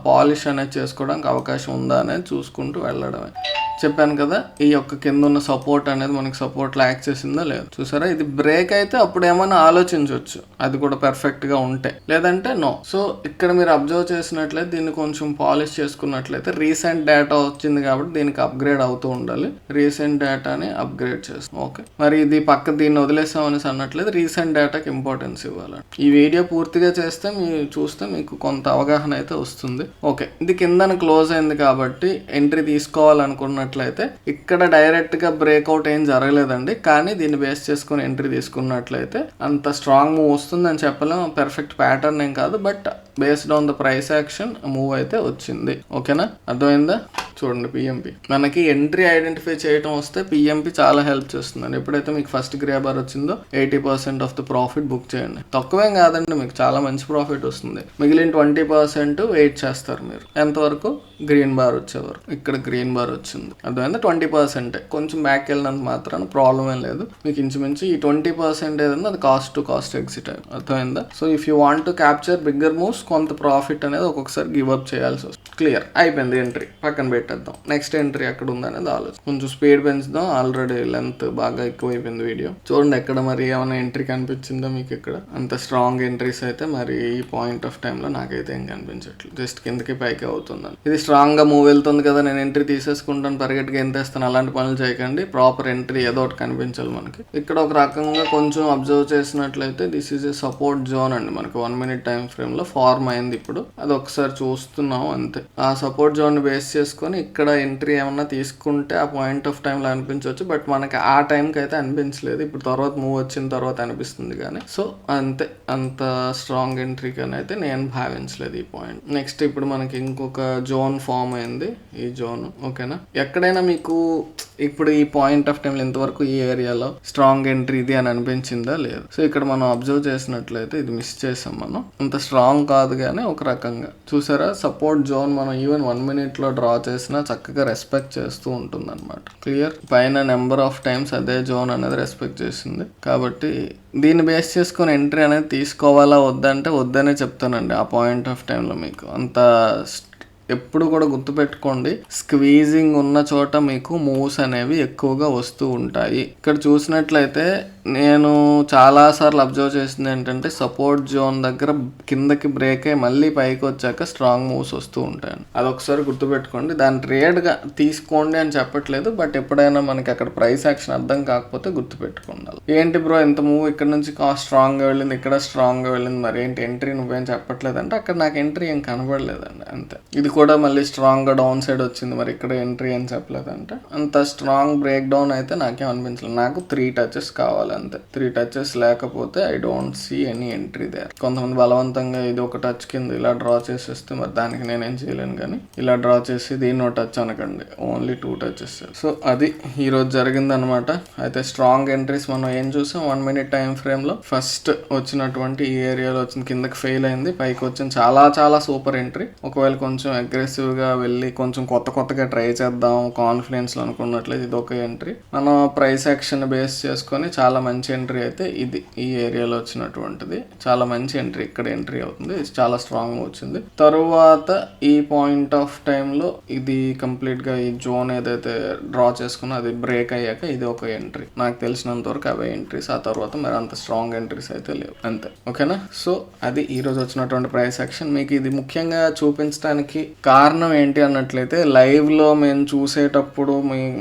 పాలిష్ అనేది చేసుకోవడానికి అవకాశం ఉందా అనేది చూసుకుంటూ వెళ్ళడమే. చెప్పాను కదా, ఈ యొక్క కింద ఉన్న సపోర్ట్ అనేది మనకి సపోర్ట్ లాక్ చేసిందా లేదు. చూసారా? ఇది బ్రేక్ అయితే అప్పుడు ఏమైనా ఆలోచించవచ్చు, అది కూడా పర్ఫెక్ట్ గా ఉంటే, లేదంటే నో. సో ఇక్కడ మీరు అబ్జర్వ్ చేసినట్లయితే దీన్ని కొంచెం పాలిష్ చేసుకున్నట్లయితే రీసెంట్ డేటా వచ్చింది కాబట్టి దీనికి అప్గ్రేడ్ అవుతూ ఉండాలి. రీసెంట్ డేటాని అప్గ్రేడ్ చేస్తాం. ఓకే, మరి ఇది పక్క దీన్ని వదిలేసామని అన్నట్లయితే రీసెంట్ డేటాకి ఇంపార్టెన్స్ ఇవ్వాలి. ఈ వీడియో పూర్తిగా చేస్తే మీరు చూస్తే మీకు కొంత అవగాహన అయితే వస్తుంది. ఓకే, ఇది కిందన క్లోజ్ అయింది కాబట్టి ఎంట్రీ తీసుకోవాలనుకున్నట్లయితే ఇక్కడ డైరెక్ట్ గా బ్రేక్అవుట్ ఏం జరగలేదండి, కానీ దీన్ని బేస్ చేసుకుని ఎంట్రీ తీసుకున్నట్లయితే అంత స్ట్రాంగ్ మూవ్ వస్తుందని చెప్పలేం. పర్ఫెక్ట్ ప్యాటర్న్ ఏం కాదు, but based on the price action move అయితే వచ్చింది. ఓకేనా? అర్థమైందా? చూడండి, పిఎంపి మనకి ఎంట్రీ ఐడెంటిఫై చేయడం వస్తే పిఎంపి చాలా హెల్ప్ చేస్తుందండి. ఎప్పుడైతే మీకు ఫస్ట్ గ్రే బార్ వచ్చిందో 80% ఆఫ్ ద ప్రాఫిట్ బుక్ చేయండి. తక్కువేం కాదండి, మీకు చాలా మంచి ప్రాఫిట్ వస్తుంది. మిగిలిన 20% వెయిట్ చేస్తారు మీరు ఎంతవరకు, గ్రీన్ బార్ వచ్చేవారు. ఇక్కడ గ్రీన్ బార్ వచ్చింది, అర్థమైందా? 20% కొంచెం బ్యాక్ వెళ్ళినంత మాత్రాన ప్రాబ్లం ఏం లేదు. మీకు ఇంచుమించు ఈ 20% ఏదన్నా అది కాస్ట్ టు కాస్ట్ ఎగ్జిట్ అయ్యి. అర్థమైందా? So if you want to capture bigger moves కొంత ప్రాఫిట్ అనేది ఒక్కొక్కసారి గివ్ అప్ చేయాల్సి వస్తుంది. క్లియర్ అయిపోయింది. ఎంట్రీ పక్కన పెట్టేద్దాం. నెక్స్ట్ ఎంట్రీ ఎక్కడ ఉందనేది ఆలోచన. కొంచెం స్పీడ్ పెంచుదాం. ఆల్రెడీ లెంత్ బాగా ఎక్కువైపోయింది వీడియో. చూడండి ఎక్కడ మరి ఏమైనా ఎంట్రీ కనిపించిందో మీకు. ఇక్కడ అంత స్ట్రాంగ్ ఎంట్రీస్ అయితే మరి ఈ పాయింట్ ఆఫ్ టైంలో నాకైతే ఏం కనిపించట్లేదు. జస్ట్ కిందకి పైకి అవుతుందని. ఇది స్ట్రాంగ్ గా మూవ్ వెళ్తుంది కదా, నేను ఎంట్రీ తీసేసుకుంటాను, పరిగెట్టుగా ఎంత వేస్తాను, అలాంటి పనులు చేయకండి. ప్రాపర్ ఎంట్రీ ఏదో ఒకటి కనిపించాలి మనకి. ఇక్కడ ఒక రకంగా కొంచెం అబ్జర్వ్ చేసినట్లయితే this is a support zone అండి. మనకి 1 minute టైం ఫ్రేమ్ లో ఫార్మ్ అయింది. ఇప్పుడు అది ఒకసారి చూస్తున్నాం అంతే. ఆ సపోర్ట్ జోన్ బేస్ చేసుకొని ఇక్కడ ఎంట్రీ ఏమన్నా తీసుకుంటే ఆ పాయింట్ ఆఫ్ టైం లో అనిపించవచ్చు, బట్ మనకి ఆ టైంకి అయితే అనిపించలేదు. ఇప్పుడు తర్వాత మూవ్ వచ్చిన తర్వాత అనిపిస్తుంది కానీ. సో అంతే, అంత స్ట్రాంగ్ ఎంట్రీ కానీ అయితే నేను భావించలేదు ఈ పాయింట్. నెక్స్ట్ ఇప్పుడు మనకి ఇంకొక జోన్ ఫామ్ అయింది, ఈ జోన్. ఓకేనా? ఎక్కడైనా మీకు ఇప్పుడు ఈ పాయింట్ ఆఫ్ టైంలో ఇంతవరకు ఈ ఏరియాలో స్ట్రాంగ్ ఎంట్రీ ఇది అని అనిపించిందా లేదు. సో ఇక్కడ మనం అబ్జర్వ్ చేసినట్లయితే ఇది మిస్ చేసాం మనం. అంత స్ట్రాంగ్ కాదు కానీ ఒక రకంగా చూసారా, సపోర్ట్ జోన్ మనం ఈవెన్ 1 minute లో డ్రా చేసినా చక్కగా రెస్పెక్ట్ చేస్తూ ఉంటుంది అనమాట. క్లియర్? పైన నెంబర్ ఆఫ్ టైమ్స్ అదే జోన్ అనేది రెస్పెక్ట్ చేసింది కాబట్టి దీన్ని బేస్ చేసుకొని ఎంట్రీ అనేది తీసుకోవాలా వద్దంటే వద్దనే చెప్తానండి. ఆ పాయింట్ ఆఫ్ టైంలో మీకు అంత ఎప్పుడు కూడా గుర్తుపెట్టుకోండి, స్క్వీజింగ్ ఉన్న చోట మీకు మూవ్స్ అనేవి ఎక్కువగా వస్తూ ఉంటాయి. ఇక్కడ చూసినట్లయితే నేను చాలాసార్లు అబ్జర్వ్ చేసింది ఏంటంటే సపోర్ట్ జోన్ దగ్గర కిందకి బ్రేక్ అయ్యి మళ్ళీ పైకి వచ్చాక స్ట్రాంగ్ మూవ్స్ వస్తూ ఉంటాయండి. అదొకసారి గుర్తుపెట్టుకోండి. దాన్ని ట్రేడ్గా తీసుకోండి అని చెప్పట్లేదు, బట్ ఎప్పుడైనా మనకి అక్కడ ప్రైస్ యాక్షన్ అర్థం కాకపోతే గుర్తుపెట్టుకోండి. ఏంటి బ్రో ఇంత మూవ్ ఇక్కడ నుంచి స్ట్రాంగ్గా వెళ్ళింది, ఇక్కడ స్ట్రాంగ్గా వెళ్ళింది, మరి ఏంటి ఎంట్రీ నువ్వేం చెప్పట్లేదు అంటే అక్కడ నాకు ఎంట్రీ ఏం కనబడలేదండి. అంతే. ఇది కూడా మళ్ళీ స్ట్రాంగ్గా డౌన్ సైడ్ వచ్చింది, మరి ఇక్కడ ఎంట్రీ అని చెప్పలేదంటే అంత స్ట్రాంగ్ బ్రేక్ డౌన్ అయితే నాకేం అనిపించలేదు. నాకు 3 touches కావాలి అంతే. 3 touches లేకపోతే I don't see any entry there. కొంతమంది బలవంతంగా ఇది ఒక టచ్ కింద ఇలా డ్రా చేసేస్తే మరి దానికి నేనేం చేయలేను, కానీ ఇలా డ్రా చేసి దీన్ని టచ్ అనకండి, ఓన్లీ 2 touches. సో అది ఈరోజు జరిగింది అనమాట. అయితే స్ట్రాంగ్ ఎంట్రీస్ మనం ఏం చూసాం, 1 minute టైం ఫ్రేమ్ లో ఫస్ట్ వచ్చినటువంటి ఈ ఏరియాలో వచ్చింది, కిందకి ఫెయిల్ అయింది, పైకి వచ్చింది చాలా చాలా సూపర్ ఎంట్రీ. ఒకవేళ కొంచెం అగ్రెసివ్గా వెళ్ళి కొంచెం కొత్తగా ట్రై చేద్దాం కాన్ఫిడెన్స్లో అనుకున్నట్లయితే ఇది ఒక ఎంట్రీ. మనం ప్రైస్ యాక్షన్ బేస్ చేసుకొని చాలా మంచి ఎంట్రీ అయితే ఇది ఈ ఏరియాలో వచ్చినటువంటిది చాలా మంచి ఎంట్రీ. ఇక్కడ ఎంట్రీ అవుతుంది, ఇది చాలా స్ట్రాంగ్ వచ్చింది. తరువాత ఈ పాయింట్ ఆఫ్ టైంలో ఇది కంప్లీట్గా ఈ జోన్ ఏదైతే డ్రా చేసుకున్నా అది బ్రేక్ అయ్యాక ఇది ఒక ఎంట్రీ. నాకు తెలిసినంత వరకు అవే ఎంట్రీస్. ఆ తర్వాత మరి అంత స్ట్రాంగ్ ఎంట్రీస్ అయితే లేవు, అంతే. ఓకేనా? సో అది ఈ రోజు వచ్చినటువంటి ప్రైస్ యాక్షన్. మీకు ఇది ముఖ్యంగా చూపించడానికి కారణం ఏంటి అన్నట్లయితే లైవ్ లో మేము చూసేటప్పుడు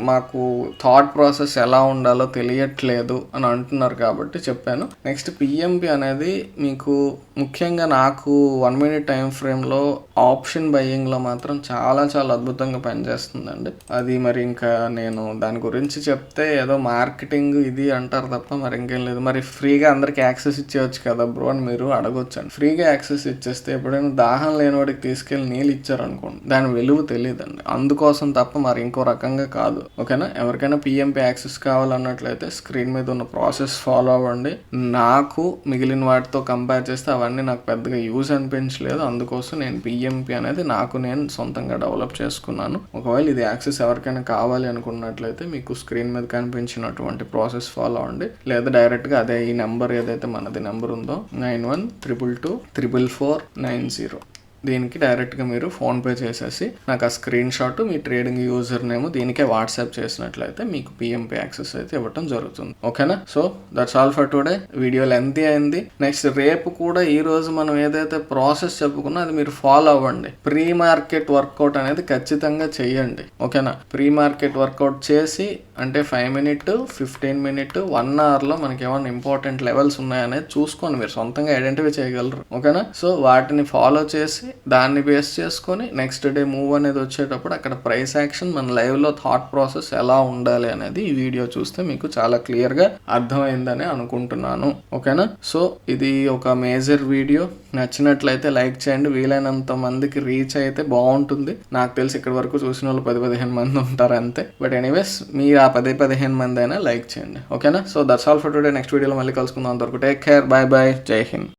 మాకు థాట్ ప్రాసెస్ ఎలా ఉండాలో తెలియట్లేదు అని అంటున్నారు కాబట్టి చెప్పాను. నెక్స్ట్ పిఎంపి అనేది మీకు ముఖ్యంగా నాకు 1 minute టైం ఫ్రేమ్ లో ఆప్షన్ బయ్యింగ్ లో మాత్రం చాలా చాలా అద్భుతంగా పనిచేస్తుందండి. అది మరి ఇంకా నేను దాని గురించి చెప్తే ఏదో మార్కెటింగ్ ఇది అంటారు తప్ప మరి ఇంకేం లేదు. మరి ఫ్రీగా అందరికి యాక్సెస్ ఇచ్చేయచ్చు కదా బ్రో అని మీరు అడగొచ్చండి. ఫ్రీగా యాక్సెస్ ఇచ్చేస్తే ఎప్పుడైనా దాహం లేని వాడికి తీసుకెళ్లి నీళ్ళు ఇచ్చారనుకోండి, దాని విలువ తెలియదండి. అందుకోసం తప్ప మరి ఇంకో రకంగా కాదు. ఓకేనా? ఎవరికైనా పిఎంపి యాక్సెస్ కావాలన్నట్లయితే స్క్రీన్ మీద ఉన్న ప్రాసెస్ ఫాలో అవ్వండి. నాకు మిగిలిన వాటితో కంపేర్ చేస్తే అవన్నీ నాకు పెద్దగా యూజ్ అనిపించలేదు. అందుకోసం నేను పిఎంపి అనేది నాకు నేను సొంతంగా డెవలప్ చేసుకున్నాను. ఒకవేళ ఇది యాక్సెస్ ఎవరికైనా కావాలి అనుకున్నట్లయితే మీకు స్క్రీన్ మీద కనిపించినటువంటి ప్రాసెస్ ఫాలో అవ్వండి. లేదా డైరెక్ట్గా అదే ఈ నెంబర్ ఏదైతే మనది నెంబర్ ఉందో 9122244490 దీనికి డైరెక్ట్గా మీరు ఫోన్పే చేసేసి నాకు ఆ స్క్రీన్ షాట్ మీ ట్రేడింగ్ యూజర్ నేమ్ దీనికే వాట్సాప్ చేసినట్లయితే మీకు పిఎంపి యాక్సెస్ అయితే ఇవ్వటం జరుగుతుంది. ఓకేనా? So that's all for today. Video lengthy అయింది. నెక్స్ట్ రేపు కూడా ఈ రోజు మనం ఏదైతే ప్రాసెస్ చెప్పుకున్నా అది మీరు ఫాలో అవ్వండి. ప్రీ మార్కెట్ వర్కౌట్ అనేది ఖచ్చితంగా చెయ్యండి. ఓకేనా? ప్రీ మార్కెట్ వర్కౌట్ చేసి అంటే 5 minute 15 minute 1 hourలో మనకి ఏమైనా ఇంపార్టెంట్ లెవెల్స్ ఉన్నాయనేది చూసుకొని మీరు సొంతంగా ఐడెంటిఫై చేయగలరు. ఓకేనా? సో వాటిని ఫాలో చేసి దాన్ని బేస్ చేసుకొని నెక్స్ట్ డే మూవ్ అనేది వచ్చేటప్పుడు అక్కడ ప్రైస్ యాక్షన్ మన లైవ్లో థాట్ ప్రాసెస్ ఎలా ఉండాలి అనేది ఈ వీడియో చూస్తే మీకు చాలా క్లియర్గా అర్థమైందని అనుకుంటున్నాను. ఓకేనా? సో ఇది ఒక మేజర్ వీడియో. నచ్చినట్లయితే లైక్ చేయండి. వీలైనంత మందికి రీచ్ అయితే బాగుంటుంది. నాకు తెలిసి ఇక్కడ వరకు చూసిన వాళ్ళు 10-15 మంది ఉంటారు అంతే. బట్ ఎనీవేస్ మీరు ఆ 10-15 మంది అయినా లైక్ చేయండి. ఓకేనా? So that's all for today. Next వీడియోలో మళ్ళీ కలుసుకుందాం. అంతవరకు టేక్ కేర్. Bye bye. జై హింద్.